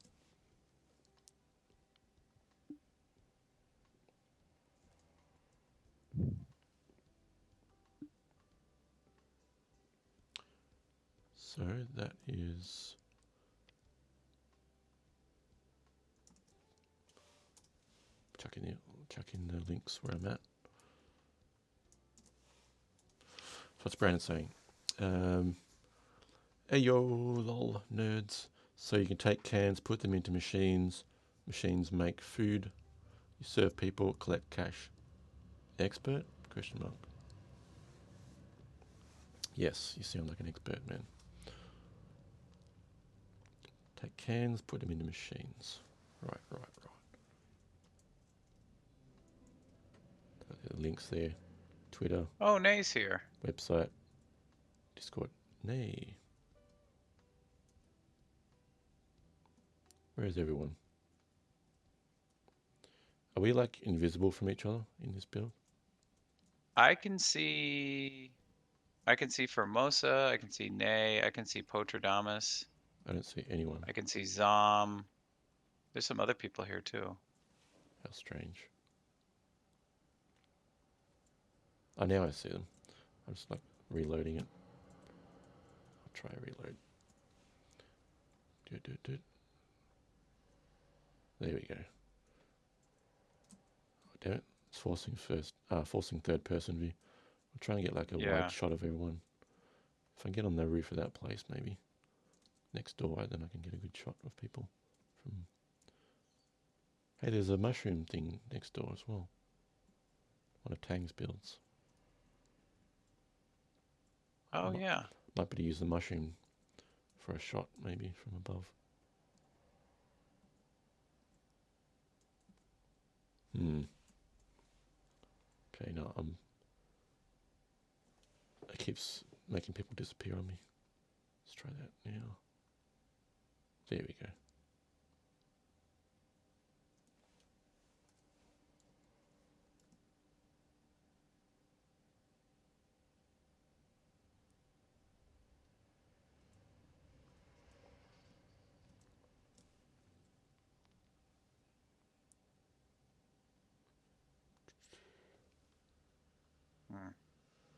So that is chuck in the links where I'm at. So what's Brandon saying? Hey yo, lol, nerds. So you can take cans, put them into machines. Machines make food. You serve people, collect cash. Expert? Question mark. Yes, you sound like an expert, man. Take cans, put them into machines. Right. the links there. Twitter. Oh, Nay's here. Website. Discord. Nay. Where is everyone? Are we like invisible from each other in this build? I can see Formosa, I can see Nay, I can see Potradamus. I don't see anyone. I can see Zom. There's some other people here too. How strange. Oh, now I see them. I'm just like reloading it. I'll try a reload. There we go. Oh, damn it. It's forcing third person view. I'm trying to get like a wide shot of everyone. If I get on the roof of that place, maybe next door, then I can get a good shot of people. Hey, there's a mushroom thing next door as well. One of Tang's builds. Oh, yeah. Might be to use the mushroom for a shot, maybe from above. Okay, no, it keeps making people disappear on me. Let's try that now. There we go.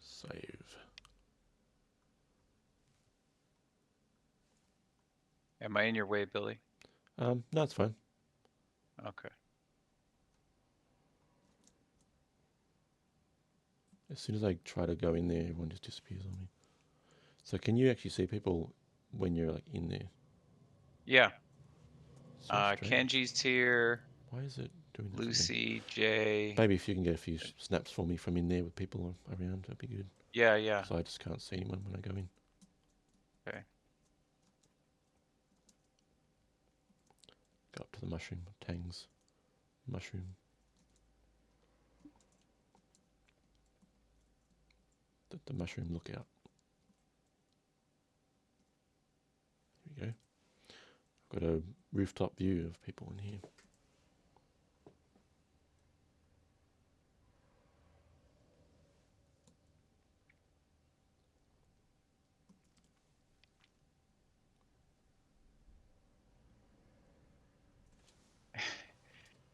Save. Am I in your way, Billy? No, it's fine. Okay. As soon as I try to go in there, everyone just disappears on me. So can you actually see people when you're like in there? Yeah. So strange. Kenji's here. Why is it doing that? Lucy, Jay. Maybe if you can get a few snaps for me from in there with people around, that'd be good. Yeah, yeah. So I just can't see anyone when I go in. Okay. Go up to the mushroom, Tang's mushroom. The mushroom lookout. Here we go. I've got a rooftop view of people in here.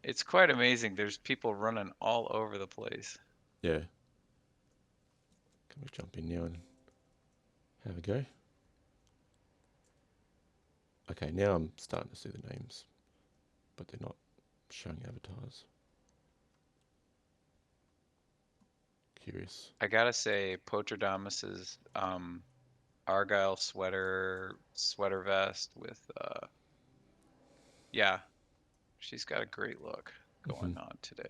It's quite amazing. There's people running all over the place. Yeah. Can we jump in now and have a go? Okay, now I'm starting to see the names, but they're not showing avatars. Curious. I gotta say, Potradamus's Argyle sweater vest with yeah, she's got a great look going on today.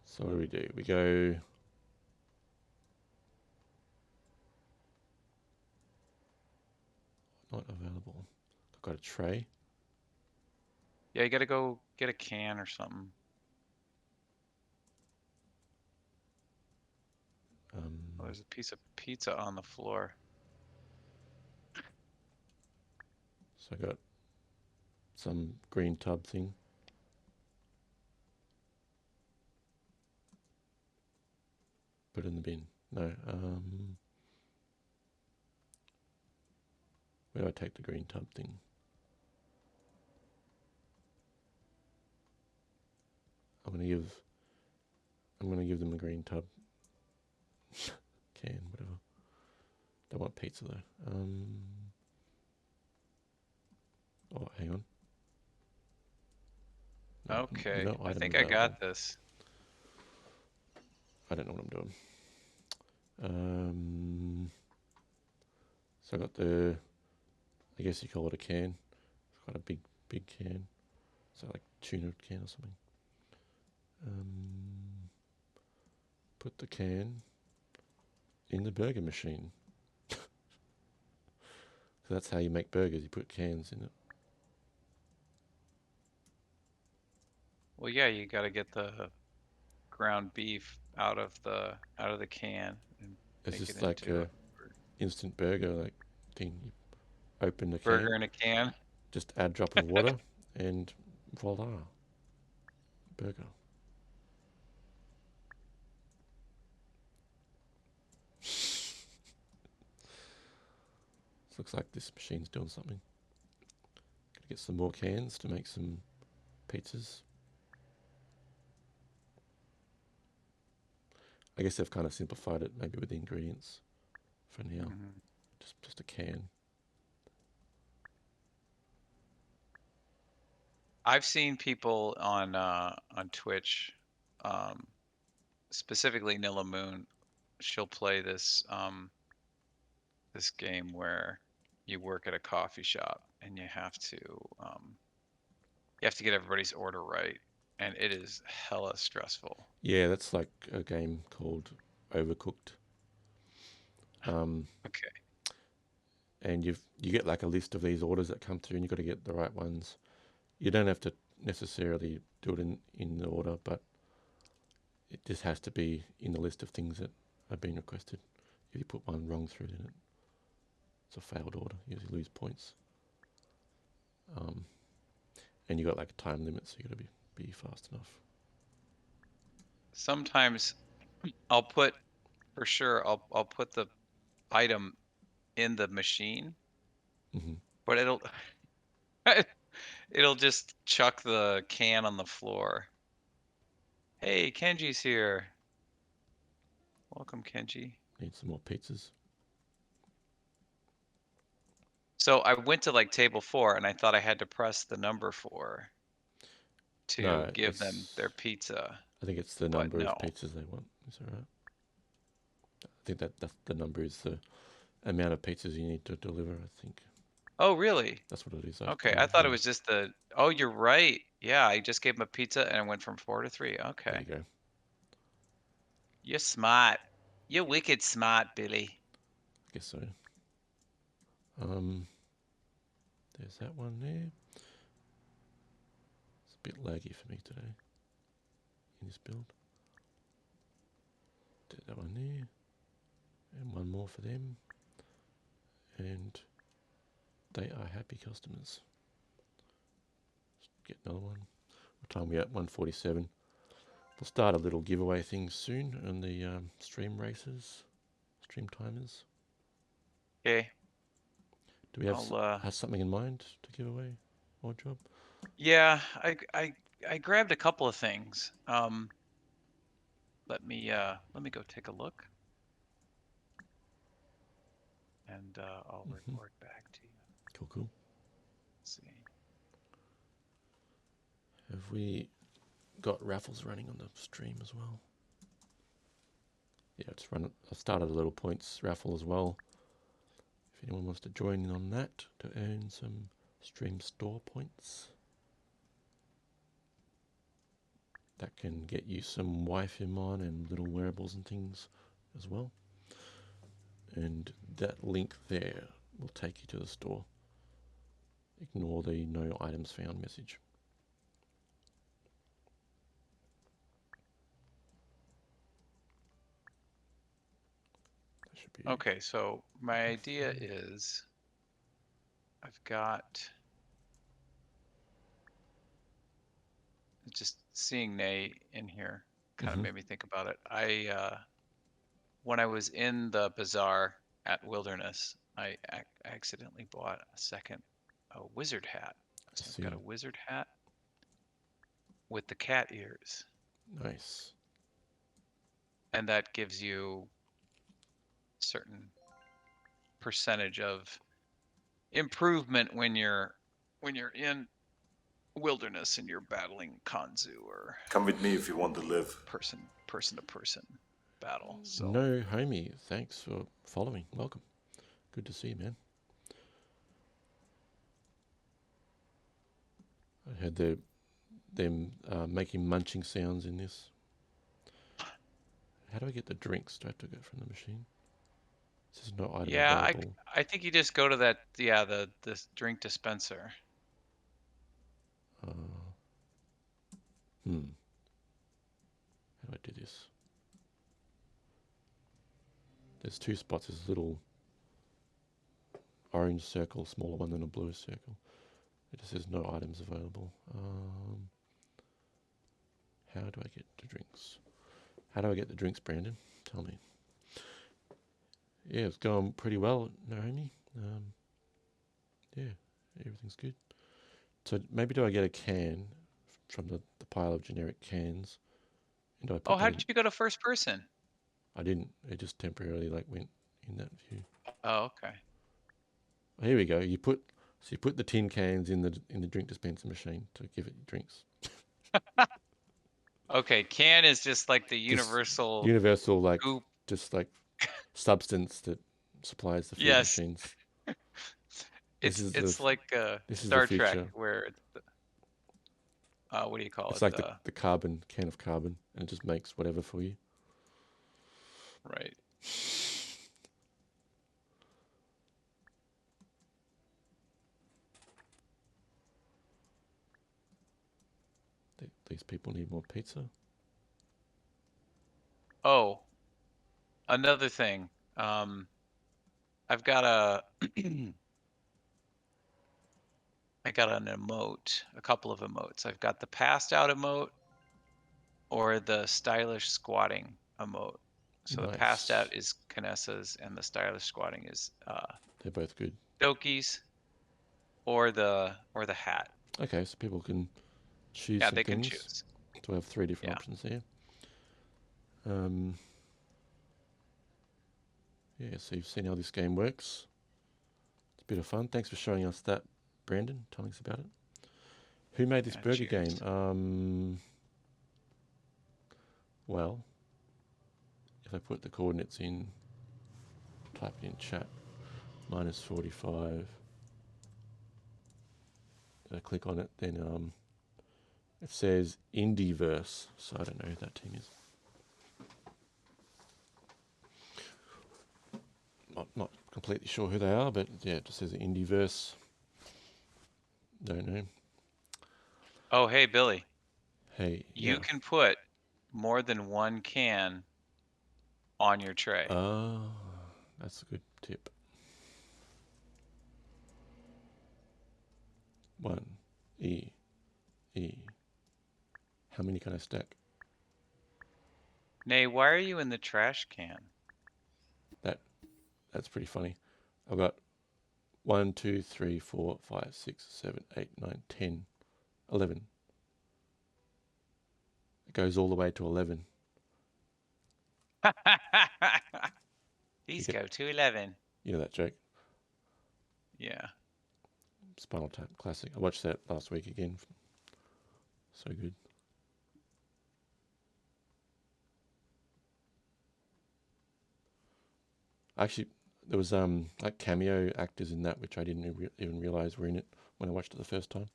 So what do? We go. Not available. I've got a tray. Yeah, you gotta go get a can or something. Oh, there's a piece of pizza on the floor. So I got some green tub thing. Put it in the bin. No. Where do I take the green tub thing? I'm gonna give them the green tub can, whatever. They want pizza though. Oh, hang on. No, Okay, no I think items I got available. this. I don't know what I'm doing. So I got the, I guess you call it a can. It's quite a big can. So like tuna can or something. Put the can in the burger machine. So that's how you make burgers. You put cans in it. Well, yeah, you gotta get the ground beef out of the can and It's make just it like into a instant burger like thing. You open the burger can, in a can. just add a drop of water, and voila, burger. Looks like this machine's doing something. Gotta get some more cans to make some pizzas. I guess they've kind of simplified it maybe with the ingredients for now. Just a can. I've seen people on Twitch, specifically Nilla Moon. She'll play this this game where you work at a coffee shop and you have to get everybody's order right, and it is hella stressful. Yeah, that's like a game called Overcooked. Okay. And you get like a list of these orders that come through, and you've got to get the right ones. You don't have to necessarily do it in the order, but it just has to be in the list of things that are being requested. If you put one wrong through, then it's a failed order. You usually lose points. And you got like a time limit, so you got to be fast enough. Sometimes I'll put, for sure, I'll put the item in the machine, but it'll just chuck the can on the floor. Hey, Kenji's here. Welcome, Kenji. Need some more pizzas. So I went to like table 4 and I thought I had to press the number 4 to give them their pizza. I think it's the number of pizzas they want. Is that right? I think that the number is the amount of pizzas you need to deliver, I think. Oh, really? That's what it is. Okay, I thought it was just the... Oh, you're right. Yeah, I just gave him a pizza and it went from 4 to 3. Okay. There you go. You're smart. You're wicked smart, Billy. I guess so. There's that one there. It's a bit laggy for me today in this build. Did that one there. And one more for them. And they are happy customers. Let's get another one. What time are we at? 1:47. We'll start a little giveaway thing soon on the stream races, stream timers. Okay. Do we have something in mind to give away, Odd Job? Yeah, I grabbed a couple of things. Let me go take a look, and I'll report back to you. Cool. Let's see. Have we got raffles running on the stream as well? Yeah, it's run. I started a little points raffle as well. If anyone wants to join in on that to earn some stream store points, that can get you some Wi-Fi on and little wearables and things as well. And that link there will take you to the store. Ignore the no items found message. Okay, so my idea is I've got just seeing Nay in here kind of made me think about it. When I was in the bazaar at Wilderness, I accidentally bought a wizard hat. So I've got a wizard hat with the cat ears. Nice. And that gives you a certain percentage of improvement when you're in Wilderness and you're battling Kanzu or... Come with me if you want to live. Person to person battle. So No homie, thanks for following. Welcome. Good to see you, man. I heard them making munching sounds in this. How do I get the drinks? Do I have to go from the machine? This is no item available. I think you just go to that, the drink dispenser. How do I do There's two spots. There's a little orange circle, smaller one than a blue circle. It just says no items available. How do I get the drinks? How do I get the drinks, Brandon? Tell me. Yeah, it's going pretty well, Naomi. Yeah, everything's good. So maybe do I get a can from the pile of generic cans? And do I put Oh, how that did you go to first person? I didn't. It just temporarily like went in that view. Oh, okay. Oh, here we go. You put the tin cans in the drink dispenser machine to give it drinks. Okay, can is just like the universal like goop. just like substance that supplies the food Yes. machines. It's like this is Star the Trek future. where it's what do you call It's it? like the carbon can of carbon, and it just makes whatever for you. Right. These people need more pizza. Oh, another thing. I've got I got an emote, a couple of emotes. I've got the passed out emote or the stylish squatting emote. So the passed Nice. out is Canessa's and the stylish squatting is They're both good. Doki's or the hat. Okay, so people can choose Yeah, some they can things. choose. So I have 3 different Yeah. options here. Yeah, so you've seen how this game works. It's a bit of fun. Thanks for showing us that, Brandon, telling us about it. Who made this burger cheers. game? Well, if I put the coordinates in, type it in chat, -45. I click on it, then it says Indieverse, so I don't know who that team is. Not completely sure who they are, but yeah, it just says Indieverse. Don't know. Oh, hey, Billy. Hey, You yeah. can put more than one can on your tray. That's a good tip. 1, E. How many can I stack? Nay, why are you in the trash can? That's pretty funny. I've got 1, 2, 3, 4, 5, 6, 7, 8, 9, 10, 11. It goes all the way to 11. These go to 11. You know that joke? Yeah. Spinal Tap, classic. I watched that last week again. So good. Actually, there was like cameo actors in that, which I didn't even realize were in it when I watched it the first time.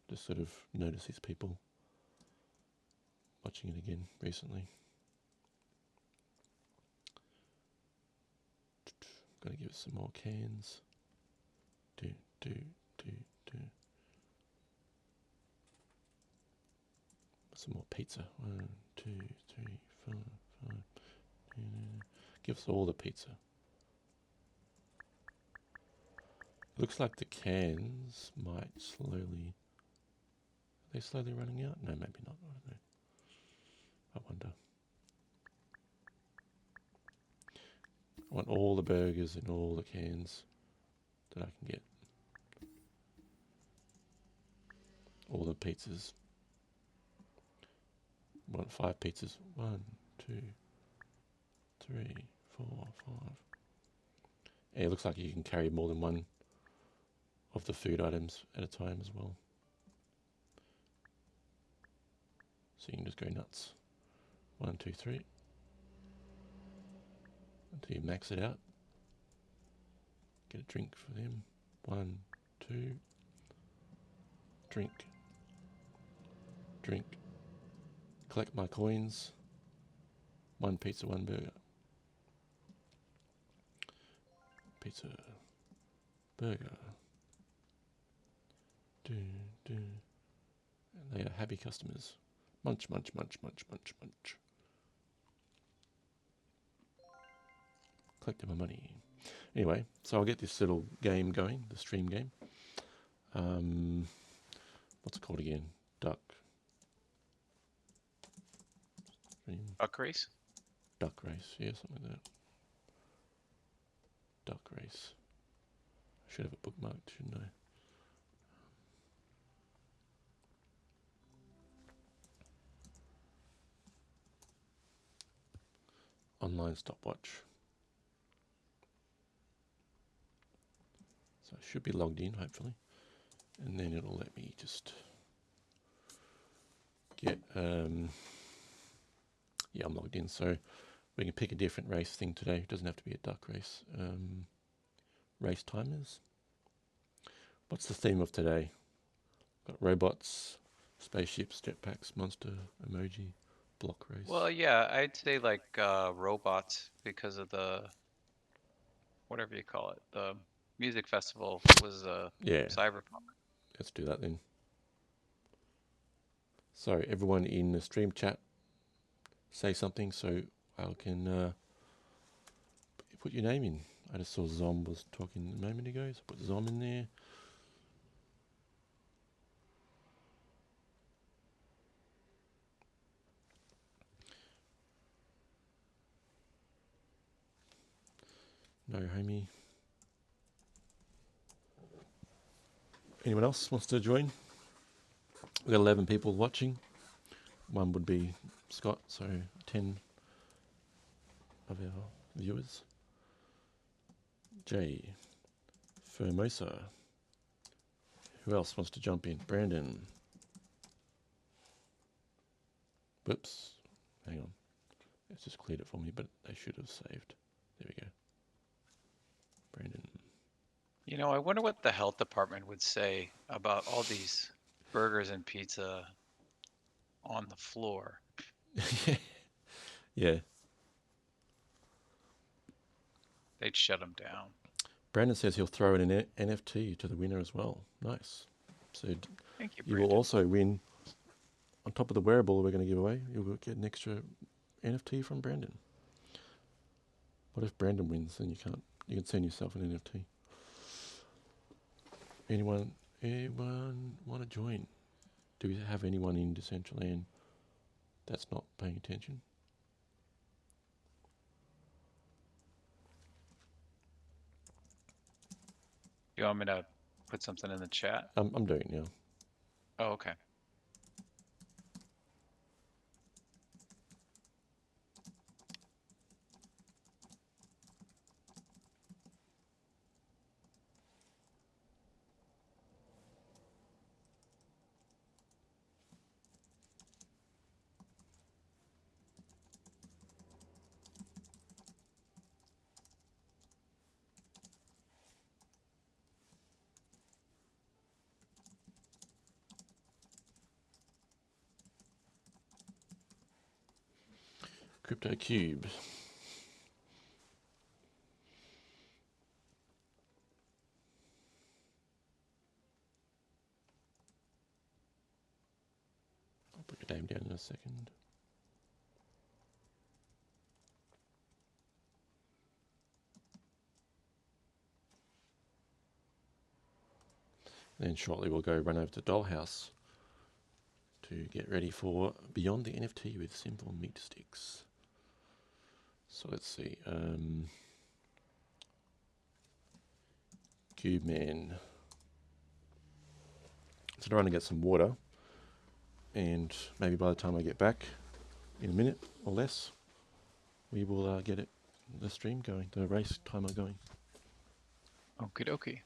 Just sort of noticed these people watching it again recently. Gotta give it some more cans. Do. Some more pizza. 1, 2, 3, 4, 5. Give us all the pizza. Looks like the cans might slowly... Are they slowly running out? No, maybe not. I don't know. I wonder. I want all the burgers in all the cans that I can get. All the pizzas. I want 5 pizzas. 1, 2, 3, 4, 5. Yeah, it looks like you can carry more than one of the food items at a time as well. So you can just go nuts. 1, 2, 3. Until you max it out. Get a drink for them. 1, 2. Drink. Collect my coins. 1 pizza, 1 burger. Pizza. Burger. And they are happy customers. Munch. collecting my money. Anyway, so I'll get this little game going, the stream game. What's it called again? Duck. Stream. Duck race? Duck race, yeah, something like that. Duck race. I should have it bookmarked, shouldn't I? Online stopwatch. So I should be logged in, hopefully. And then it'll let me just get, yeah, I'm logged in. So we can pick a different race thing today. It doesn't have to be a duck race. Race timers. What's the theme of today? Got robots, spaceships, jetpacks, monster, emoji, block race. Well, yeah, I'd say like robots because of the whatever you call it. The music festival was yeah, cyberpunk. let's do that then. So everyone in the stream chat, say something so I can put your name in. I just saw Zom was talking a moment ago, so put Zom in there. No, homie. Anyone else wants to join? We've got 11 people watching. One would be Scott, so 10 of our viewers. Jay, Formosa. Who else wants to jump in? Brandon. Whoops. Hang on. It's just cleared it for me, but they should have saved. There we go. Brandon. You know, I wonder what the health department would say about all these burgers and pizza on the floor. Yeah. They'd shut them down. Brandon says he'll throw in an NFT to the winner as well. Nice. So Thank you, you Brandon. will also win, on top of the wearable we're going to give away, you'll get an extra NFT from Brandon. What if Brandon wins? Then you can send yourself an NFT. Anyone want to join? Do we have anyone in Decentraland that's not paying attention? You want me to put something in the chat? I'm doing it now. Oh, okay. Crypto Cube. I'll put your name down in a second. Then shortly we'll go run over to Dollhouse to get ready for Beyond the NFT with simple meat sticks. So let's see. Cube Man. So I'm trying to get some water, and maybe by the time I get back in a minute or less, we will get the stream going, the race timer going. Okie dokie.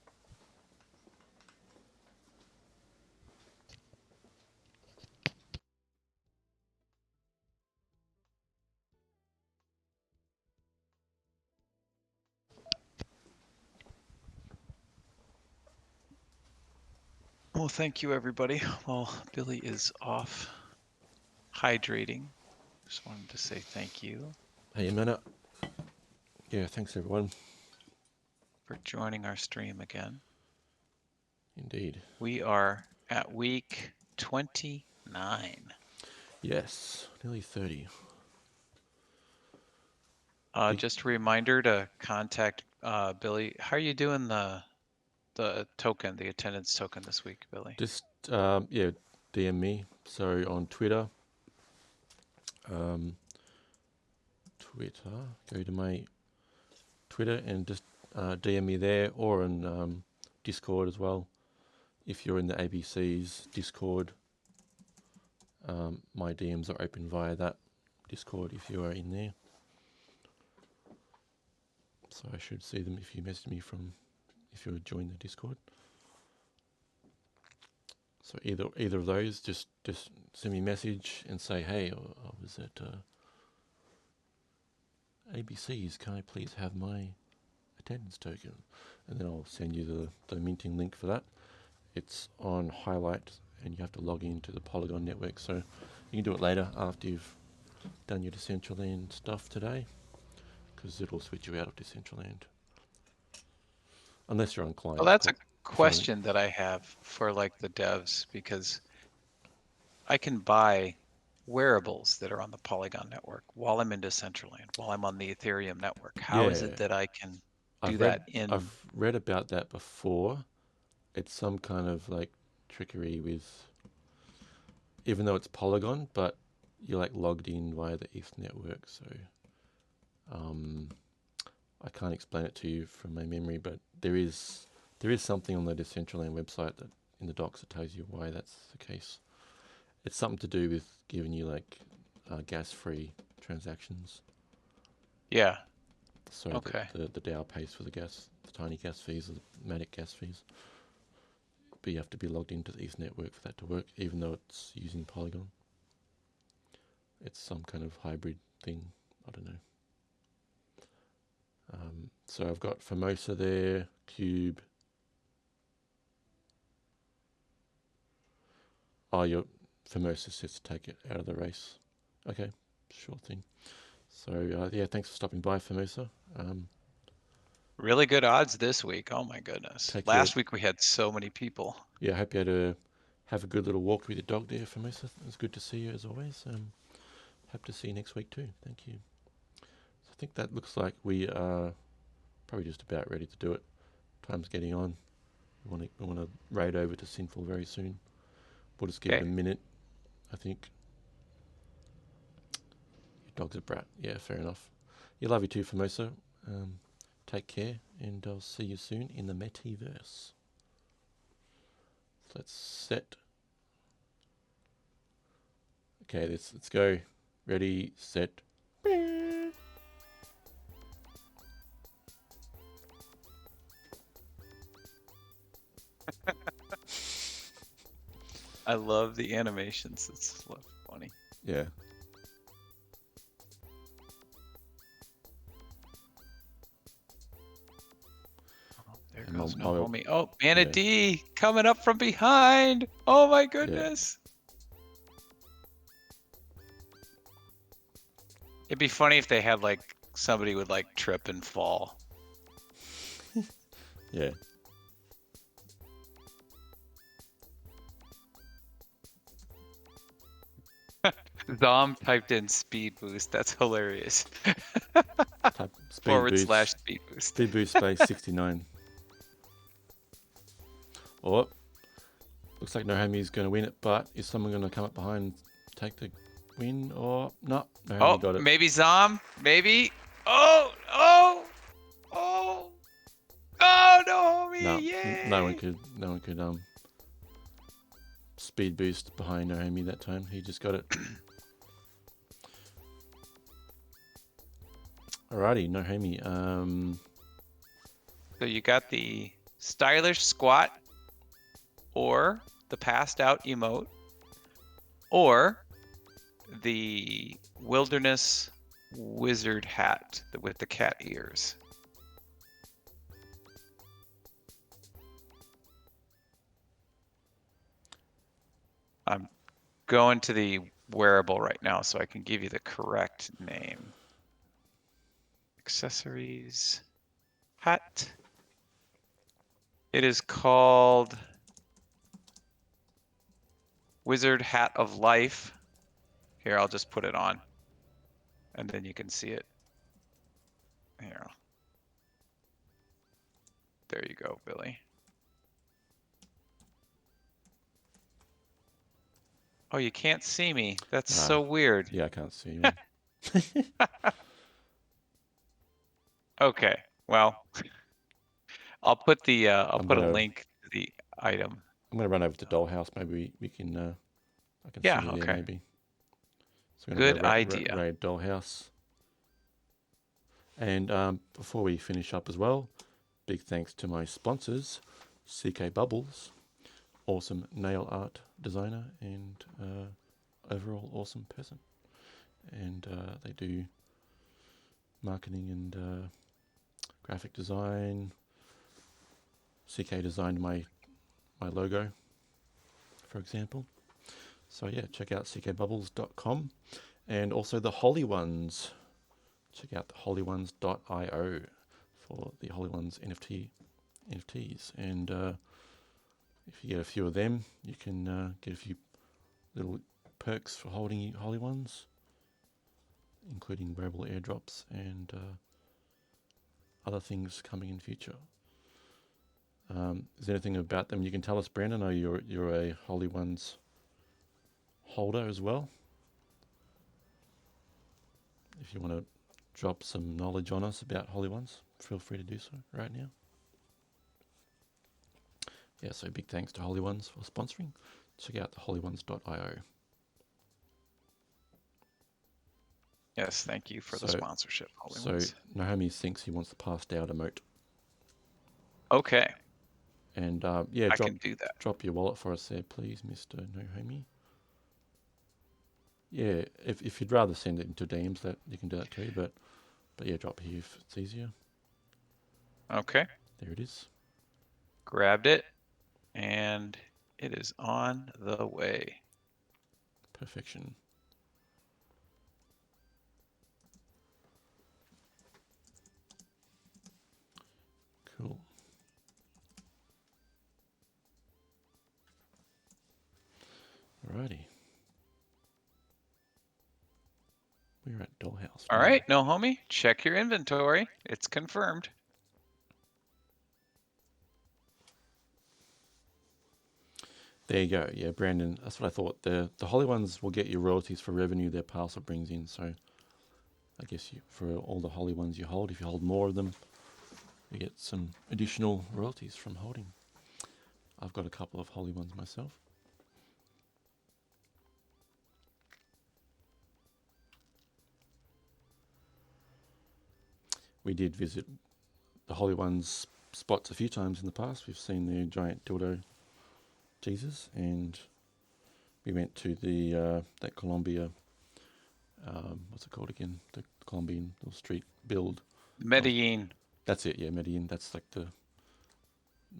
Well, thank you, everybody. Well, Billy is off hydrating. Just wanted to say thank you. Hey, Amanda. Yeah, thanks everyone. For joining our stream again. Indeed. We are at week 29. Yes, nearly 30. Just a reminder to contact Billy. How are you doing the token, the attendance token this week, Billy? Just yeah, DM me. So on Twitter, go to my Twitter and just DM me there, or on Discord as well. If you're in the ABC's Discord, my DMs are open via that Discord if you are in there. So I should see them if you message me if you join the Discord. So either of those, just send me a message and say, hey, I was at ABC's, can I please have my attendance token? And then I'll send you the minting link for that. It's on Highlight, and you have to log into the Polygon network. So you can do it later after you've done your Decentraland stuff today, because it'll switch you out of Decentraland. Unless you're on client. Well, that's a question that I have for like the devs, because I can buy wearables that are on the Polygon network while I'm in Decentraland, while I'm on the Ethereum network. How is it that I can do that in? I've read about that before. It's some kind of like trickery with, even though it's Polygon, but you're like logged in via the ETH network. So I can't explain it to you from my memory, but there is something on the Decentraland website that in the docs that tells you why that's the case. It's something to do with giving you like gas-free transactions. Yeah. So okay. the DAO pays for the tiny gas fees, or the Matic gas fees. But you have to be logged into the ETH network for that to work, even though it's using Polygon. It's some kind of hybrid thing. I don't know. So I've got Formosa there, Cube. Oh, your Formosa says to take it out of the race. Okay, sure thing. So yeah, thanks for stopping by, Formosa. Really good odds this week. Oh my goodness. Last week we had so many people. Yeah, I hope you had to have a good little walk with your dog there, Formosa. It's good to see you as always. Hope to see you next week too. Thank you. So I think that looks like we are probably just about ready to do it. Time's getting on. We want to raid over to Sinful very soon. We'll just give it a minute, I think. Your dog's a brat. Yeah, fair enough. You love you too, Formosa. Take care, and I'll see you soon in the metaverse. Let's set. Okay, let's go. Ready, set. I love the animations. It's funny. Yeah. There goes no homie. Oh, Mana D coming up from behind. Oh my goodness. Yeah. It'd be funny if they had like somebody would like trip and fall. Yeah. Zom typed in speed boost. That's hilarious. /speed boost. Speed boost space 69. Oh, looks like No Homie's going to win it, but is someone going to come up behind and take the win? Or no? No Homie got it. Maybe Zom. Maybe. Oh, no homie. No, yay. no one could speed boost behind No Homie that time. He just got it. Alrighty, No Homie. So you got the stylish squat, or the passed out emote, or the wilderness wizard hat with the cat ears. I'm going to the wearable right now so I can give you the correct name. Accessories, hat. It is called Wizard Hat of Life. Here, I'll just put it on, and then you can see it. Here. There you go, Billy. Oh, you can't see me. That's so weird. Yeah, I can't see you. Okay. Well, I'll put the I'll I'm put a gonna- link to the item. I'm going to run over to Dollhouse. Maybe we can, I can Yeah, see you there okay. maybe. So we're Good going to go idea. raid Dollhouse. And before we finish up as well, big thanks to my sponsors, CK Bubbles, awesome nail art designer and overall awesome person. And they do marketing and graphic design. CK designed my logo, for example. So yeah, check out ckbubbles.com. And also the Holy Ones. Check out the holyones.io for the Holy Ones NFTs. And if you get a few of them, you can get a few little perks for holding Holy Ones, including wearable airdrops and other things coming in future. Is there anything about them you can tell us, Brandon? I know you're a Holy Ones holder as well. If you want to drop some knowledge on us about Holy Ones, feel free to do so right now. Yeah, so big thanks to Holy Ones for sponsoring. Check out the holyones.io. Yes, thank you for the sponsorship, Holy So Ones. Naomi thinks he wants the passed out emote. Okay. And yeah, I can do that. Drop your wallet for us there, please, Mr. Naomi. Yeah, if you'd rather send it into DMs, that you can do that too. But yeah, drop here if it's easier. Okay. There it is. Grabbed it, and it is on the way. Perfection. Cool. Alrighty. We're at Dollhouse. All right, no homie, check your inventory. It's confirmed. There you go. Yeah, Brandon, that's what I thought. The Holy Ones will get you royalties for revenue their parcel brings in. So I guess for all the Holy Ones you hold, if you hold more of them, you get some additional royalties from holding. I've got a couple of Holy Ones myself. We did visit the Holy Ones spots a few times in the past. We've seen their giant dildo Jesus, and we went to the that Colombia, what's it called again? The Colombian little street build. Medellin. That's it, yeah, Medellin. That's like the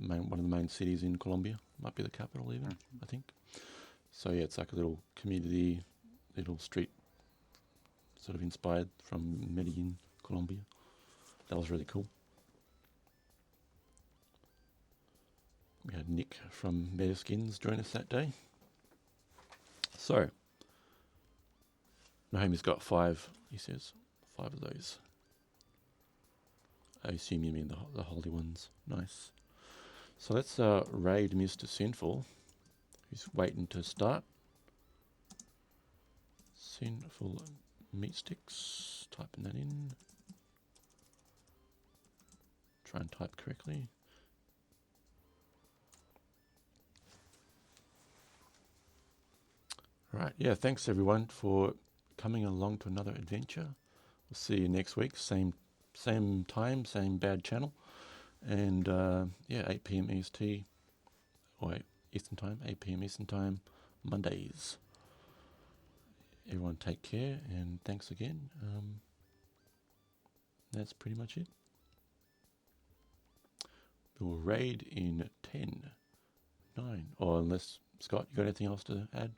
one of the main cities in Colombia. Might be the capital even, I think. So yeah, it's like a little community, little street, sort of inspired from Medellin, Colombia. That was really cool. We had Nick from Meadowskins join us that day. So, Naomi's got 5, he says. 5 of those. I assume you mean the Holy Ones. Nice. So let's raid Mr. Sinful, who's waiting to start. Sinful meat sticks. Typing that in. Try and type correctly. Right, yeah, thanks everyone for coming along to another adventure. We'll see you next week, same time, same bad channel. And yeah, 8 p.m. EST, or Eastern Time, 8 p.m. Eastern Time, Mondays. Everyone take care, and thanks again. That's pretty much it. We'll raid in 10, 9, or unless, Scott, you got anything else to add?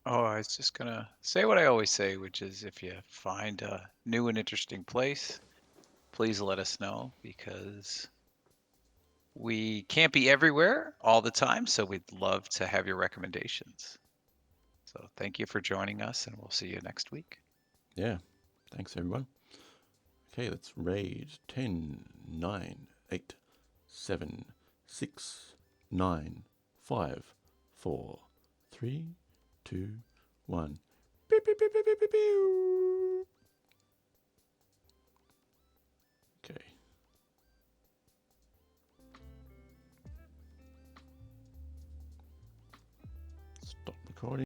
Oh, I was just gonna say what I always say, which is if you find a new and interesting place, please let us know, because we can't be everywhere all the time, so we'd love to have your recommendations. So thank you for joining us, and we'll see you next week. Yeah, thanks everyone. Okay, let's raid 10, 9, 8, 7, 6, 9, 5, 4, 3, 2, 1. Beep, beep, beep, beep, beep, beep, beep. Okay. Stop recording.